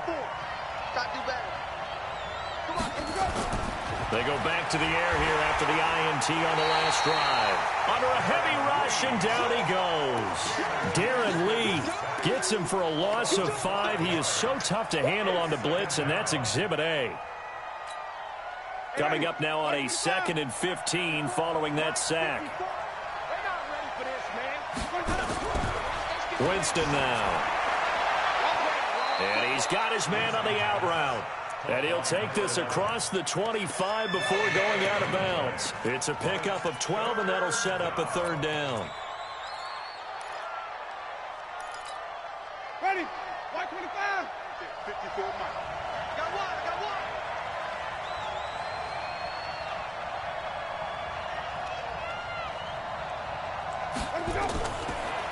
They go back to the air here after the INT on the last drive. Under a heavy rush, and down he goes. Darren Lee gets him for a loss of 5. He is so tough to handle on the blitz, and that's Exhibit A. Coming up now on a 2nd and 15 following that sack. Winston now. And he's got his man on the out route. And he'll take this across the 25 before going out of bounds. It's a pickup of 12, and that'll set up a 3rd down. Ready? White 25. 54 Mike. Got one.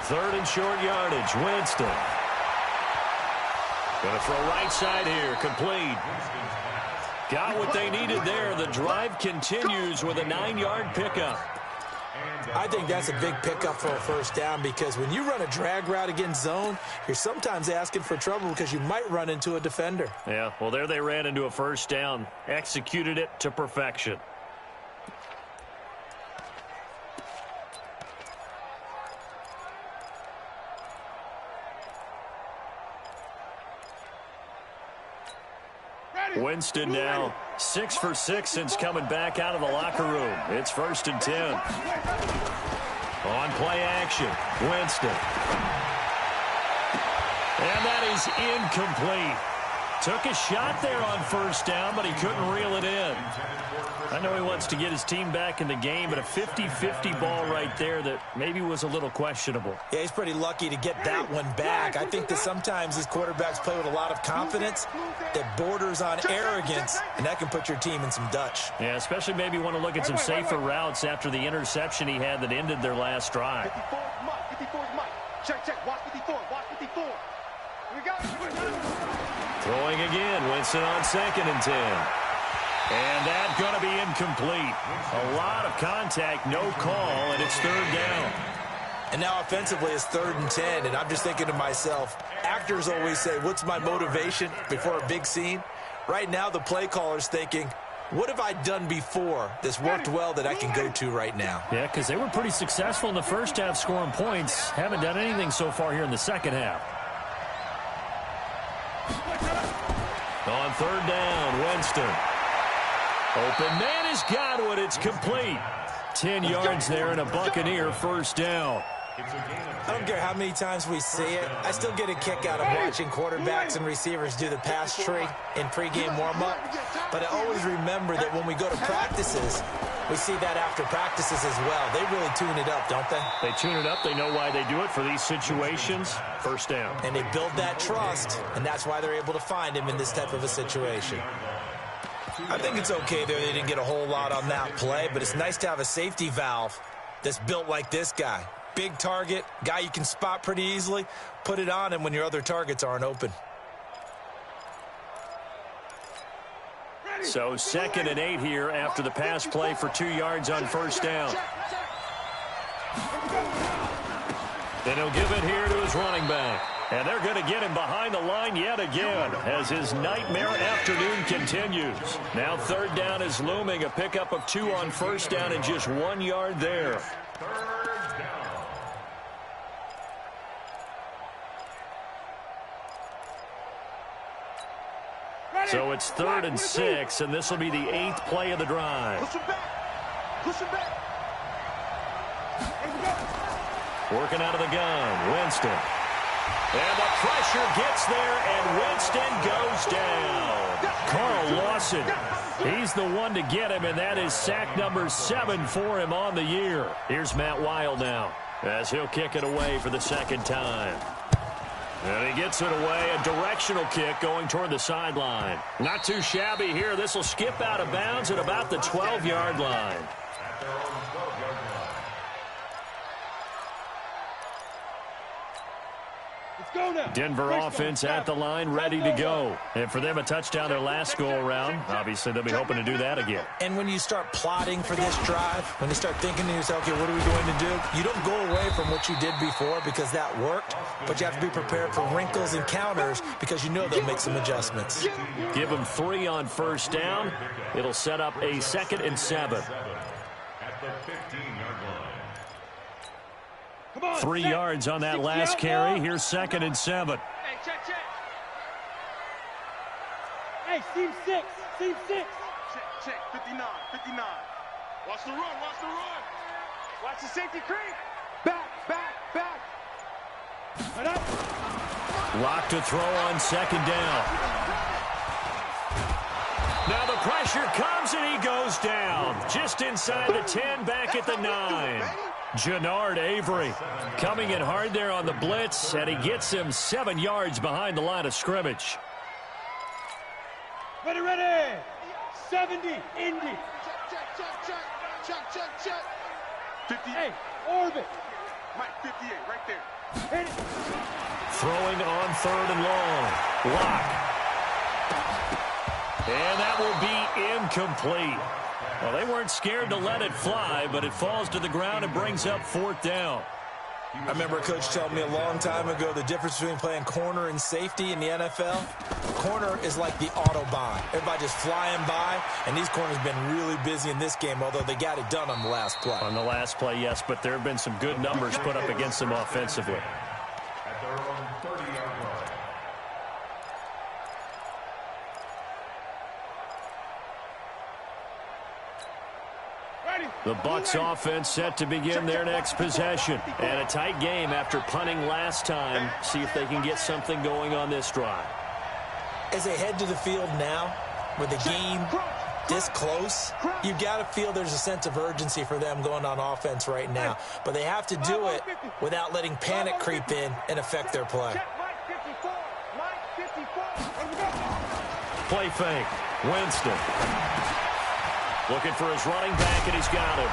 3rd and short yardage. Winston. Going to throw right side here. Complete. Got what they needed there. The drive continues with a 9-yard pickup. I think that's a big pickup for a 1st down, because when you run a drag route against zone, you're sometimes asking for trouble because you might run into a defender. Yeah, well, there they ran into a 1st down. Executed it to perfection. Winston now 6 for 6 since coming back out of the locker room. It's 1st and 10. On play action, Winston. And that is incomplete. Took a shot there on 1st down, but he couldn't reel it in. I know he wants to get his team back in the game, but a 50-50 ball right there that maybe was a little questionable. Yeah, he's pretty lucky to get that one back. I think that sometimes these quarterbacks play with a lot of confidence that borders on arrogance, and that can put your team in some Dutch. Yeah, especially maybe want to look at some safer routes after the interception he had that ended their last drive. 54 is Mike. 54 is Mike. Check. Watch 54. Watch 54. We got it. Throwing again. Winston on 2nd and 10. And that's going to be incomplete. A lot of contact, no call, and it's 3rd down. And now offensively it's 3rd and 10, and I'm just thinking to myself, actors always say, what's my motivation before a big scene? Right now the play caller's thinking, what have I done before that's worked well that I can go to right now? Yeah, because they were pretty successful in the 1st half scoring points. Haven't done anything so far here in the 2nd half. On third down, Winston. Open man has got it. It's complete. 10 yards there and a Buccaneer first down. I don't care how many times we see it. I still get a kick out of watching quarterbacks and receivers do the pass tree in pregame warm-up. But I always remember that when we go to practices, we see that after practices as well. They really tune it up, don't they? They tune it up. They know why they do it for these situations. First down. And they build that trust, and that's why they're able to find him in this type of a situation. I think it's okay there. They didn't get a whole lot on that play, but it's nice to have a safety valve that's built like this guy. Big target, guy you can spot pretty easily. Put it on him when your other targets aren't open. So 2nd and 8 here after the pass play for 2 yards on first down. Then he'll give it here to his running back. And they're going to get him behind the line yet again as his nightmare afternoon continues. Now third down is looming. A pickup of 2 on first down and just 1 yard there. So it's 3rd and 6, and this will be the 8th play of the drive. Push him back. Push him back. Working out of the gun, Winston. And the pressure gets there, and Winston goes down. Carl Lawson, he's the one to get him, and that is sack number 7 for him on the year. Here's Matt Weil now as he'll kick it away for the 2nd time. And he gets it away, a directional kick going toward the sideline. Not too shabby here. This will skip out of bounds at about the 12-yard line. Denver offense at the line, ready to go. And for them, a touchdown their last go-around. Obviously, they'll be hoping to do that again. And when you start plotting for this drive, when you start thinking to yourself, okay, what are we going to do? You don't go away from what you did before because that worked, but you have to be prepared for wrinkles and counters because you know they'll make some adjustments. Give them 3 on first down. It'll set up a 2nd and 7. At the 15-yard line. 3 yards on that last carry. Here's 2nd and 7. Hey, check. Hey, seam 6. Check. 59. Watch the run. Watch the safety creep. Back. Right up. Lock to throw on 2nd down. Now the pressure comes and he goes down. Just inside the 10, back at the 9. Jannard Avery coming in hard there on the blitz, and he gets him 7 yards behind the line of scrimmage. Ready. 70, Indy. Check. 50. Hey, orbit. Mike, 58, right there. Hit it. Throwing on 3rd and long. Lock. And that will be incomplete. Well, they weren't scared to let it fly, but it falls to the ground and brings up 4th down. I remember a coach telling me a long time ago the difference between playing corner and safety in the NFL. Corner is like the Autobahn. Everybody just flying by, and these corners have been really busy in this game, although they got it done on the last play. On the last play, yes, but there have been some good numbers put up against them offensively. At their own 30-yard line. The Bucs offense set to begin their next possession. And a tight game after punting last time. See if they can get something going on this drive. As they head to the field now, with the game this close, you've got to feel there's a sense of urgency for them going on offense right now. But they have to do it without letting panic creep in and affect their play. Play fake. Winston. Looking for his running back, and he's got him.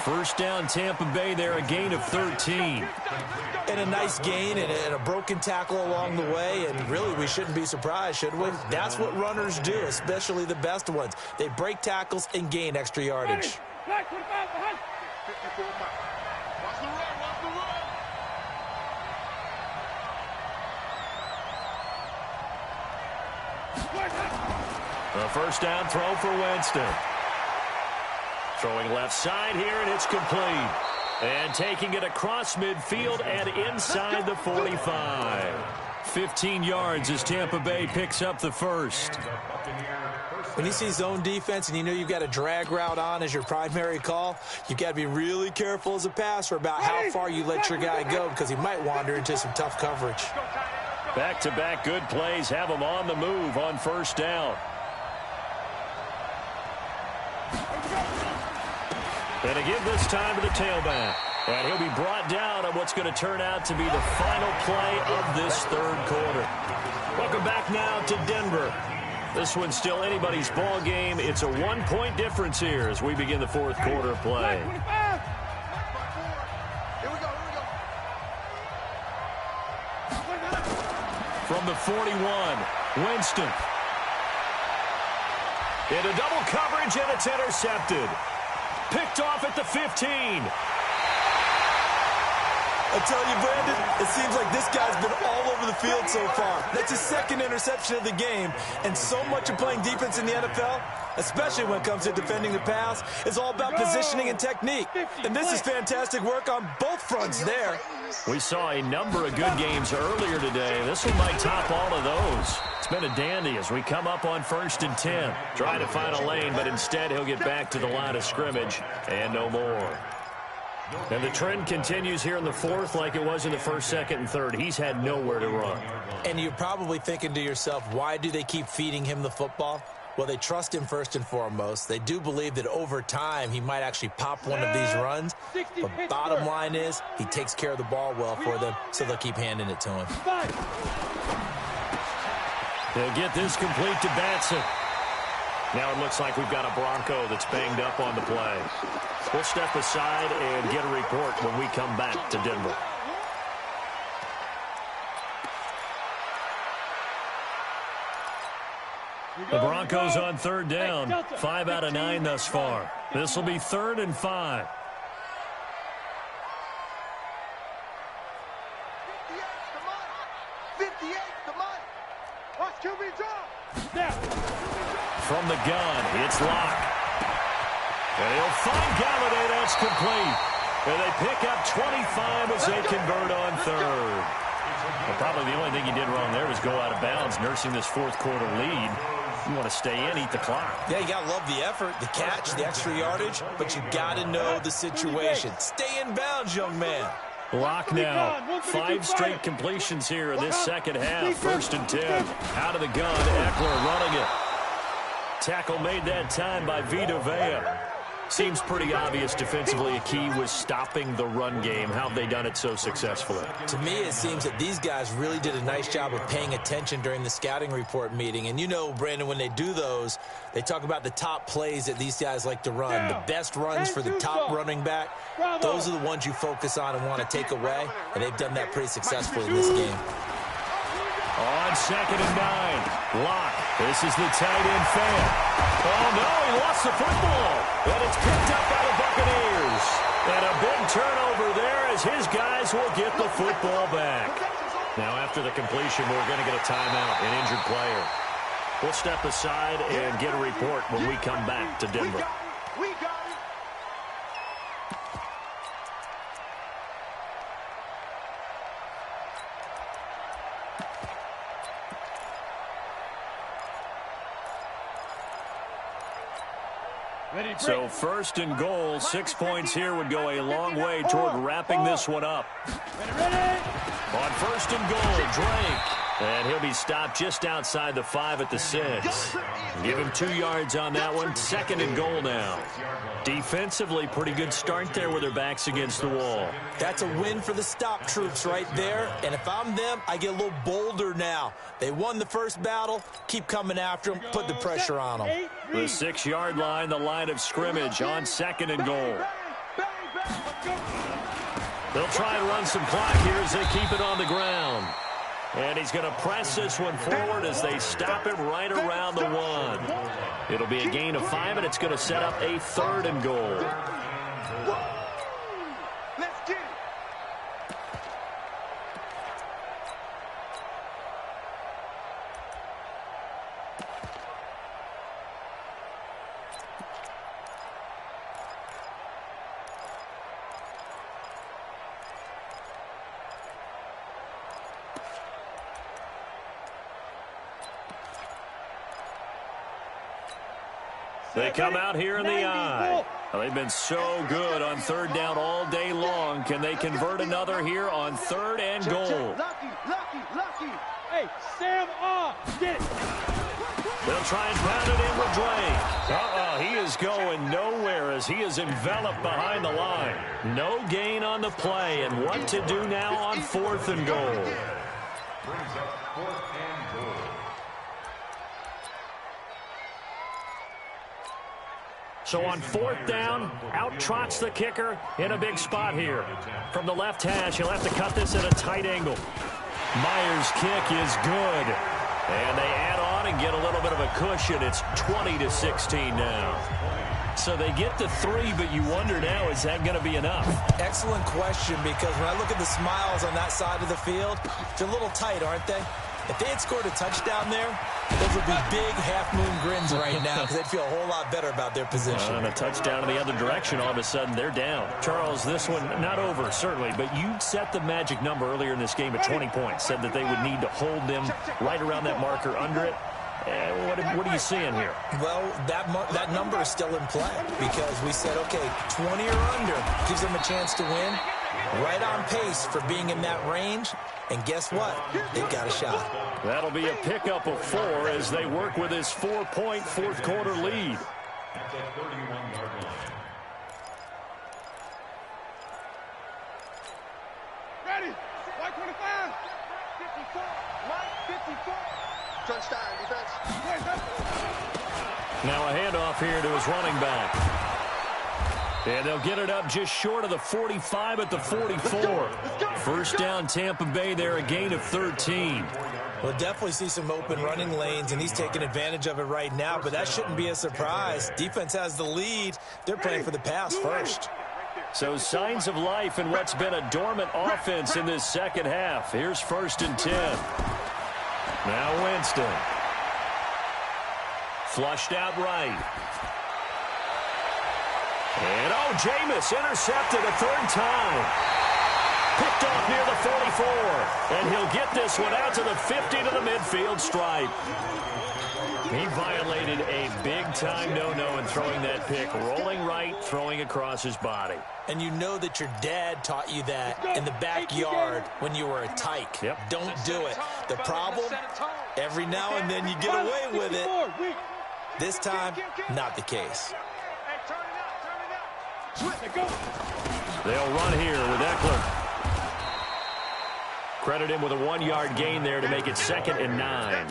First down, Tampa Bay there, a gain of 13. And a nice gain and a broken tackle along the way, and really we shouldn't be surprised, should we? That's what runners do, especially the best ones. They break tackles and gain extra yardage. 54 Mike. Watch the run. A first down throw for Winston. Throwing left side here, and it's complete. And taking it across midfield and inside the 45. 15 yards as Tampa Bay picks up the first. When you see zone defense and you know you've got a drag route on as your primary call, you've got to be really careful as a passer about how far you let your guy go because he might wander into some tough coverage. Back-to-back good plays have him on the move on first down. And to give this time to the tailback. And he'll be brought down on what's going to turn out to be the final play of this third quarter. Welcome back now to Denver. This one's still anybody's ball game. It's a 1-point difference here as we begin the fourth quarter of play. From the 41, Winston. Into double coverage, and it's intercepted. Picked off at the 15. I tell you, Brandon, it seems like this guy's been all over the field so far. That's his second interception of the game, and so much of playing defense in the NFL, especially when it comes to defending the pass, is all about positioning and technique. And this is fantastic work on both fronts there. We saw a number of good games earlier today. This one might top all of those. It's been a dandy as we come up on 1st and 10. Trying to find a lane, but instead he'll get back to the line of scrimmage and no more. And the trend continues here in the fourth like it was in the first, second, and third. He's had nowhere to run. And you're probably thinking to yourself, why do they keep feeding him the football? Well, they trust him first and foremost. They do believe that over time he might actually pop one of these runs. But bottom line is he takes care of the ball well for them, so they'll keep handing it to him. They'll get this complete to Batson. Now it looks like we've got a Bronco that's banged up on the play. We'll step aside and get a report when we come back to Denver. The Broncos on third down. 5 out of 9 thus far. This will be 3rd and 5. 58, come on. Watch QB draw. From the gun, it's Locke. And he'll find Galladay. That's complete. And they pick up 25 as they convert on third. Well, probably the only thing he did wrong there was go out of bounds, nursing this fourth quarter lead. You want to stay in, eat the clock. Yeah, you got to love the effort, the catch, the extra yardage, but you got to know the situation. Stay in bounds, young man. Locke now. 5 straight completions here in this second half. 1st and 10. Out of the gun, Eckler running it. Tackle made that time by Vita Vea. Seems pretty obvious defensively a key was stopping the run game. How have they done it so successfully? To me, it seems that these guys really did a nice job of paying attention during the scouting report meeting. And you know, Brandon, when they do those, they talk about the top plays that these guys like to run. The best runs for the top running back, those are the ones you focus on and want to take away. And they've done that pretty successfully in this game. On 2nd and 9, Locke. This is the tight end fan. Oh, no, he lost the football. But it's picked up by the Buccaneers. And a big turnover there as his guys will get the football back. Now, after the completion, we're going to get a timeout, an injured player. We'll step aside and get a report when we come back to Denver. We got it. So 1st and goal, 6 points here would go a long way toward wrapping this one up. On 1st and goal, Drake. And he'll be stopped just outside the 5 at the 6. Give him 2 yards on that one. 2nd and goal now. Defensively, pretty good start there with their backs against the wall. That's a win for the stop troops right there. And if I'm them, I get a little bolder now. They won the first battle. Keep coming after them. Put the pressure on them. The 6-yard line, the line of scrimmage on 2nd and goal. They'll try and run some clock here as they keep it on the ground. And he's going to press this one forward as they stop him right around the 1. It'll be a gain of 5, and it's going to set up a 3rd and goal. Let's get it. They come out here in the eye. Well, they've been so good on third down all day long. Can they convert another here on third and goal? Lucky. Hey, Sam, get it. They'll try and pound it in with Dwayne. He is going nowhere as he is enveloped behind the line. No gain on the play, and what to do now on fourth and goal. Brings up fourth and goal. So on fourth down, out trots the kicker in a big spot here. From the left hash, he'll have to cut this at a tight angle. Myers' kick is good. And they add on and get a little bit of a cushion. It's 20-16 now. So they get to 3, but you wonder now, is that going to be enough? Excellent question, because when I look at the smiles on that side of the field, they're a little tight, aren't they? If they had scored a touchdown there, those would be big half-moon grins right now because they'd feel a whole lot better about their position. And a touchdown in the other direction, all of a sudden, they're down. Charles, this one, not over, certainly, but you set the magic number earlier in this game at 20 points, said that they would need to hold them right around that marker under it. What are you seeing here? Well, that number is still in play because we said, okay, 20 or under gives them a chance to win. Right on pace for being in that range. And guess what? They've got a shot. That'll be a pickup of 4 as they work with his 4-point fourth quarter lead. At the 31-yard line. Ready. White 25. 54. White 54. Touchdown, defense. Now a handoff here to his running back. And they'll get it up just short of the 45 at the 44. First down, Tampa Bay there, a gain of 13. We'll definitely see some open running lanes, and he's taking advantage of it right now, but that shouldn't be a surprise. Defense has the lead. They're playing for the pass first. So signs of life in what's been a dormant offense in this second half. Here's 1st and 10. Now Winston. Flushed out right. And, Jameis intercepted a third time. Picked off near the 44. And he'll get this one out to the 50 to the midfield stripe. He violated a big-time no-no in throwing that pick. Rolling right, throwing across his body. And you know that your dad taught you that in the backyard when you were a tyke. Yep. Don't do it. The problem, every now and then you get away with it. This time, not the case. They'll run here with Eckler. Credit him with a 1-yard gain there to make it 2nd and 9.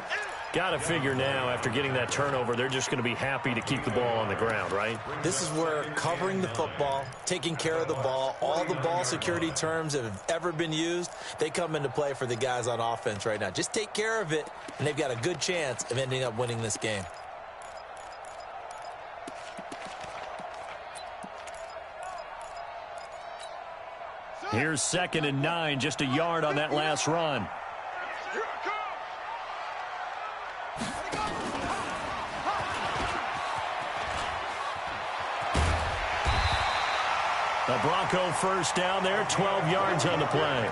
Got to figure now, after getting that turnover, they're just going to be happy to keep the ball on the ground, right? This is where covering the football, taking care of the ball, all the ball security terms that have ever been used, they come into play for the guys on offense right now. Just take care of it, and they've got a good chance of ending up winning this game. Here's 2nd and 9, just a yard on that last run. The Bronco first down there, 12 yards on the play.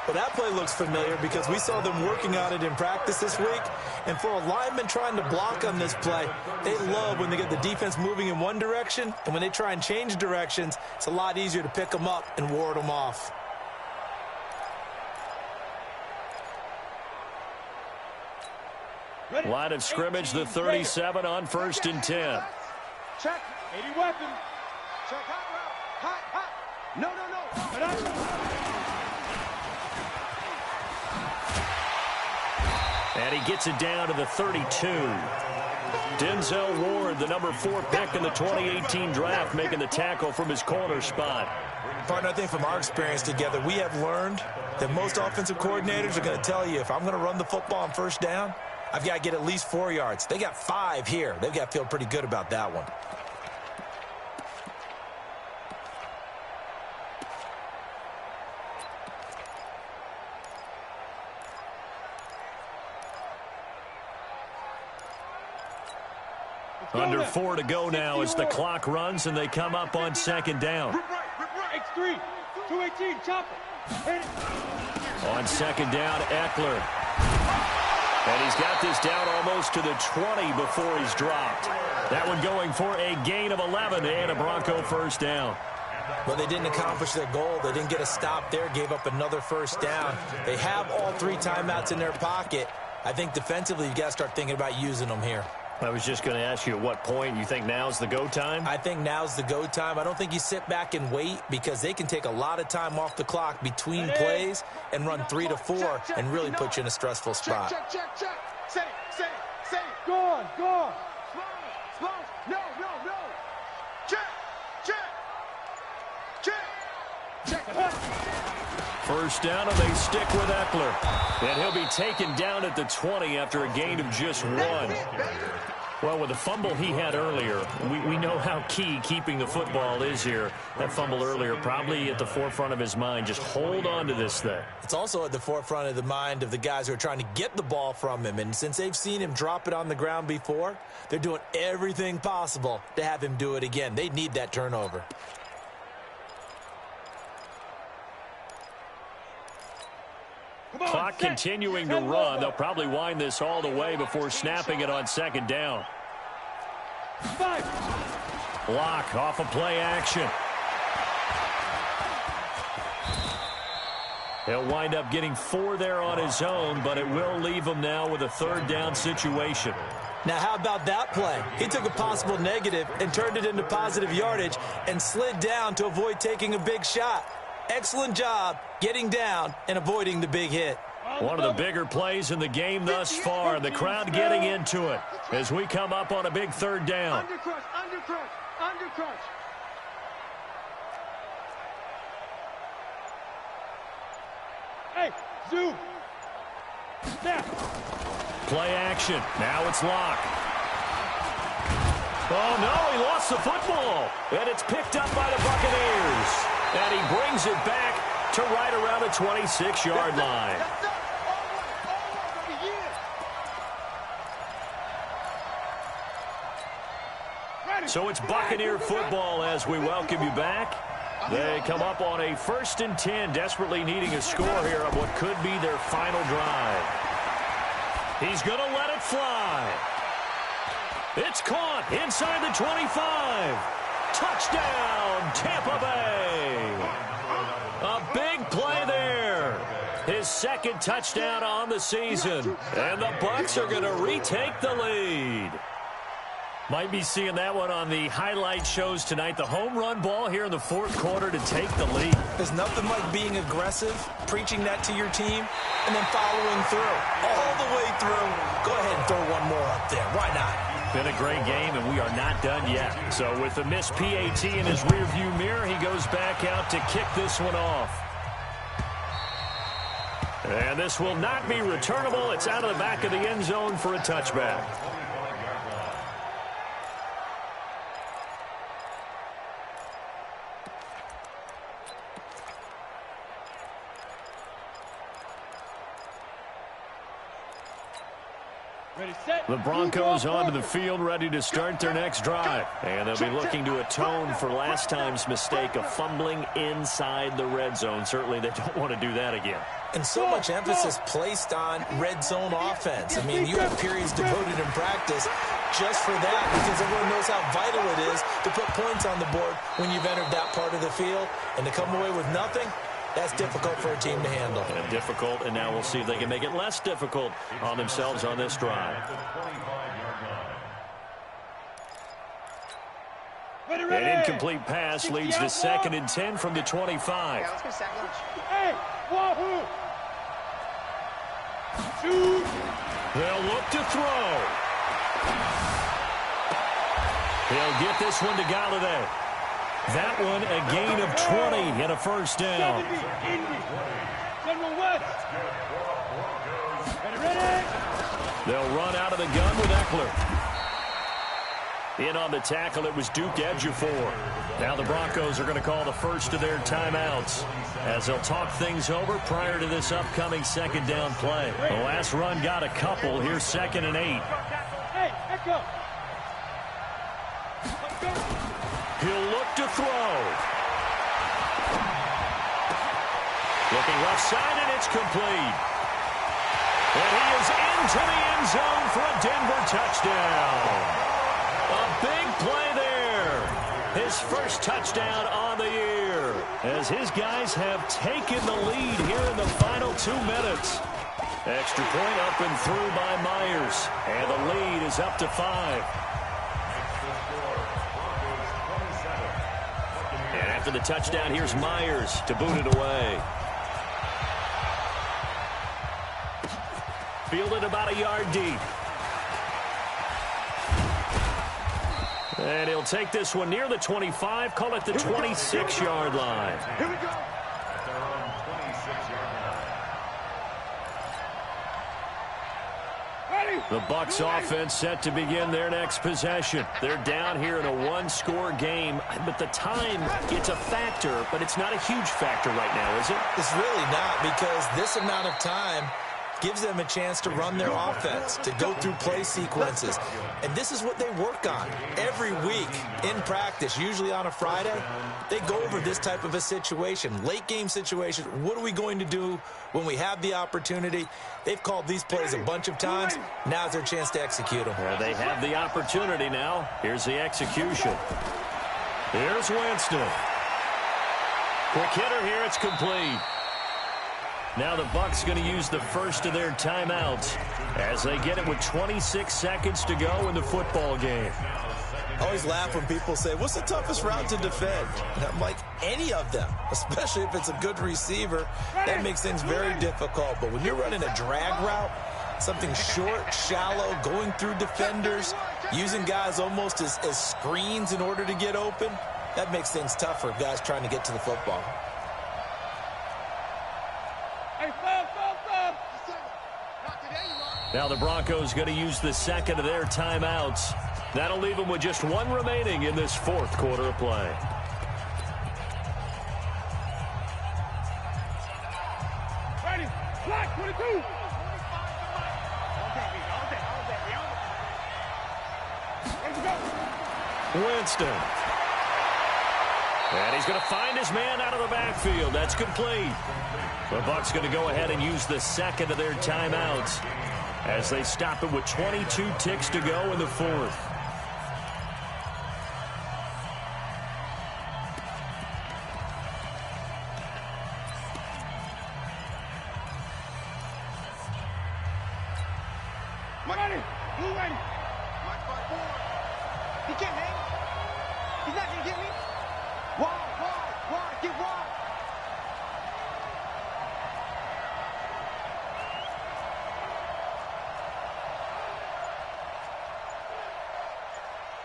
Well, that play looks familiar because we saw them working on it in practice this week. And for a lineman trying to block on this play, they love when they get the defense moving in one direction. And when they try and change directions, it's a lot easier to pick them up and ward them off. Line of scrimmage, the 37 on 1st and 10. Check. 80 weapon. Check hot. No. And he gets it down to the 32. Denzel Ward, the number 4 pick in the 2018 draft, making the tackle from his corner spot. Partner, I think from our experience together, we have learned that most offensive coordinators are going to tell you, if I'm going to run the football on first down, I've got to get at least 4 yards. They got 5 here. They've got to feel pretty good about that one. Under 4 to go now as the clock runs and they come up on 2nd down. X3, 218, chopper. On 2nd down, Eckler. And he's got this down almost to the 20 before he's dropped. That one going for a gain of 11 and a Bronco first down. Well, they didn't accomplish their goal. They didn't get a stop there, gave up another first down. They have all 3 timeouts in their pocket. I think defensively you got to start thinking about using them here. I was just going to ask you at what point you think now's the go time? I think now's the go time. I don't think you sit back and wait because they can take a lot of time off the clock between plays and run 3 to 4 and really put you in a stressful spot. Check. Say. Go on. Slow. No. Check. First down, and they stick with Eckler. And he'll be taken down at the 20 after a gain of just 1. Well, with the fumble he had earlier, we know how key keeping the football is here. That fumble earlier probably at the forefront of his mind. Just hold on to this thing. It's also at the forefront of the mind of the guys who are trying to get the ball from him. And since they've seen him drop it on the ground before, they're doing everything possible to have him do it again. They need that turnover. Clock continuing to run. They'll probably wind this all the way before snapping it on second down. 5. Lock off of play action. He'll wind up getting 4 there on his own, but it will leave him now with a third down situation. Now, how about that play? He took a possible negative and turned it into positive yardage and slid down to avoid taking a big shot. Excellent job getting down and avoiding the big hit. One of the bigger plays in the game thus far, and the crowd getting into it as we come up on a big third down. Undercrush. Hey, zoom. Snap. Play action. Now it's Lock. Oh, no, he lost the football. And it's picked up by the Buccaneers. And he brings it back to right around the 26-yard line. So it's Buccaneer football as we welcome you back. They come up on a 1st and 10, desperately needing a score here on what could be their final drive. He's going to let it fly. It's caught inside the 25. Touchdown, Tampa Bay. A big play there. His 2nd touchdown on the season. And the Bucs are going to retake the lead. Might be seeing that one on the highlight shows tonight. The home run ball here in the 4th quarter to take the lead. There's nothing like being aggressive, preaching that to your team, and then following through. All the way through. Go ahead and throw one more up there. Why not? Been a great game, and we are not done yet. So with the missed PAT in his rearview mirror, he goes back out to kick this one off. And this will not be returnable. It's out of the back of the end zone for a touchback. The Broncos onto the field, ready to start their next drive. And they'll be looking to atone for last time's mistake of fumbling inside the red zone. Certainly they don't want to do that again. And so much emphasis placed on red zone offense. I mean, you have periods devoted in practice just for that because everyone knows how vital it is to put points on the board when you've entered that part of the field. And to come away with nothing, that's difficult for a team to handle. And difficult, and now we'll see if they can make it less difficult on themselves on this drive. An incomplete pass leads to 2nd and 10 from the 25. Yeah, let's go sack lunch. Hey, wahoo! Shoot! They'll look to throw. He'll get this one to Galladay. That one a gain of 20 and a first down. 70, Indy. General West. Ready? They'll run out of the gun with Eckler. In on the tackle, it was Duke Ejiofor. Now the Broncos are going to call the first of their timeouts as they'll talk things over prior to this upcoming 2nd down play. The last run got a couple. Here's 2nd and 8. Hey, Echo. He'll look to throw. Looking left side, and it's complete. And he is into the end zone for a Denver touchdown. A his first touchdown on the year, as his guys have taken the lead here in the final 2 minutes. Extra point up and through by Myers, and the lead is up to 5. And after the touchdown, here's Myers to boot it away. Fielded about a yard deep. And he'll take this one near the 25, call it the 26-yard line. Here we go. At their own 26-yard line. The Bucs offense set to begin their next possession. They're down here in a one-score game, but the time, it's a factor, but it's not a huge factor right now, is it? It's really not, because this amount of time gives them a chance to run their offense, to go through play sequences. And this is what they work on every week in practice, usually on a Friday. They go over this type of a situation, late game situation. What are we going to do when we have the opportunity? They've called these plays a bunch of times. Now's their chance to execute them. Well, they have the opportunity now. Here's the execution. Here's Winston. Quick hitter here. It's complete. Now the Bucs going to use the first of their timeouts as they get it with 26 seconds to go in the football game. I always laugh when people say, what's the toughest route to defend? And I'm like, any of them, especially if it's a good receiver. That makes things very difficult. But when you're running a drag route, something short, shallow, going through defenders, using guys almost as screens in order to get open, that makes things tough for guys trying to get to the football. Now the Broncos going to use the second of their timeouts. That'll leave them with just one remaining in this fourth quarter of play. Ready, black 22. Winston. And he's going to find his man out of the backfield. That's complete. The Bucs going to go ahead and use the second of their timeouts as they stop it with 22 ticks to go in the fourth. Ready, blue ready. Mike 5-4. He can't hang. He's not going to get me. Wide, get wide.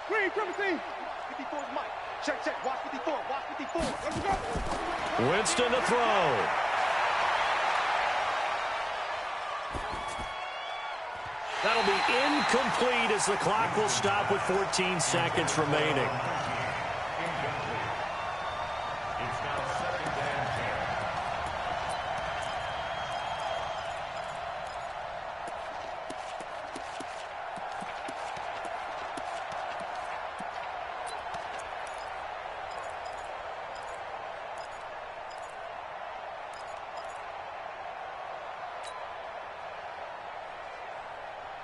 Green, Privacy. 54 is Mike. Check. Watch 54. Watch 54. Let's go. Winston to throw. That'll be incomplete as the clock will stop with 14 seconds remaining. It's now 2nd and 10.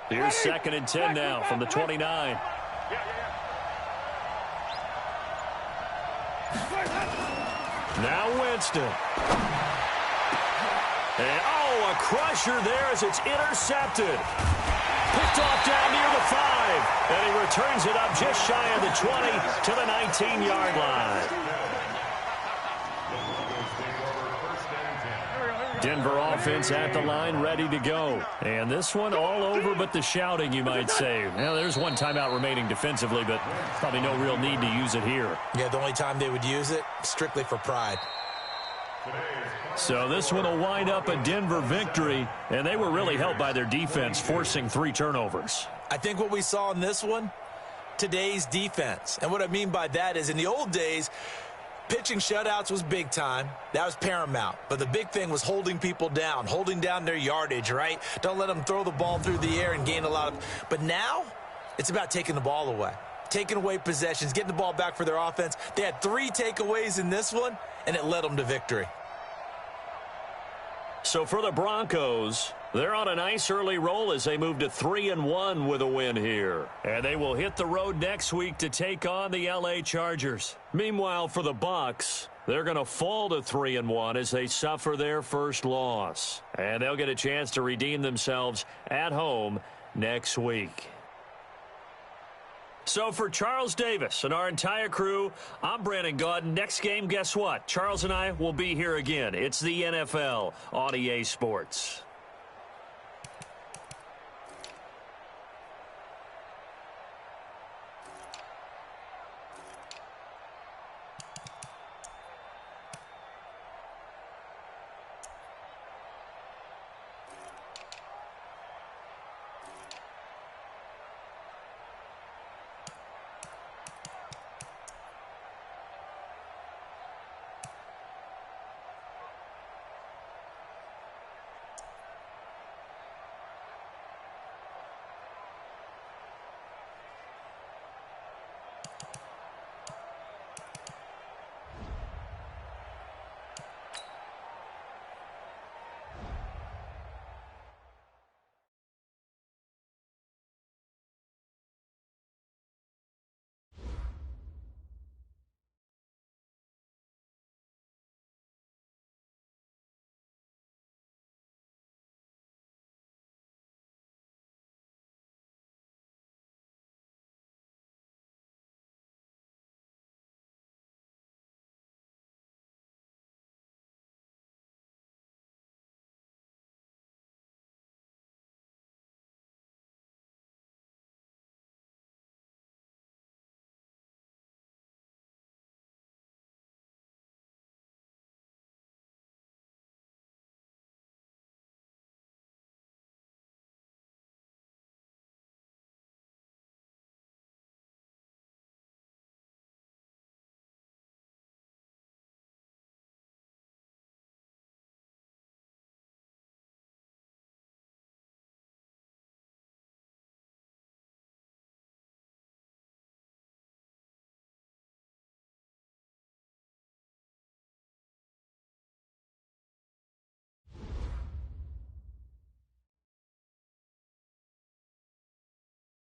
Here's 2nd and 10 now from the 29. Now Winston. And, a crusher there as it's intercepted. Picked off down near the 5. And he returns it up just shy of the 20 to the 19-yard line. Denver offense at the line, ready to go. And this one all over but the shouting, you might say. Now, there's one timeout remaining defensively, but probably no real need to use it here. Yeah, the only time they would use it, strictly for pride. So this one will wind up a Denver victory, and they were really helped by their defense, forcing 3 turnovers. I think what we saw in this one, today's defense. And what I mean by that is in the old days, pitching shutouts was big time. That was paramount. But the big thing was holding people down, holding down their yardage, right? Don't let them throw the ball through the air and gain a lot of... But now, it's about taking the ball away. Taking away possessions, getting the ball back for their offense. They had 3 takeaways in this one, and it led them to victory. So for the Broncos, They're on a nice early roll as they move to 3-1 with a win here. And they will hit the road next week to take on the LA Chargers. Meanwhile, for the Bucs, they're going to fall to 3-1 as they suffer their first loss. And they'll get a chance to redeem themselves at home next week. So for Charles Davis and our entire crew, I'm Brandon Gaudin. Next game, guess what? Charles and I will be here again. It's the NFL on EA Sports.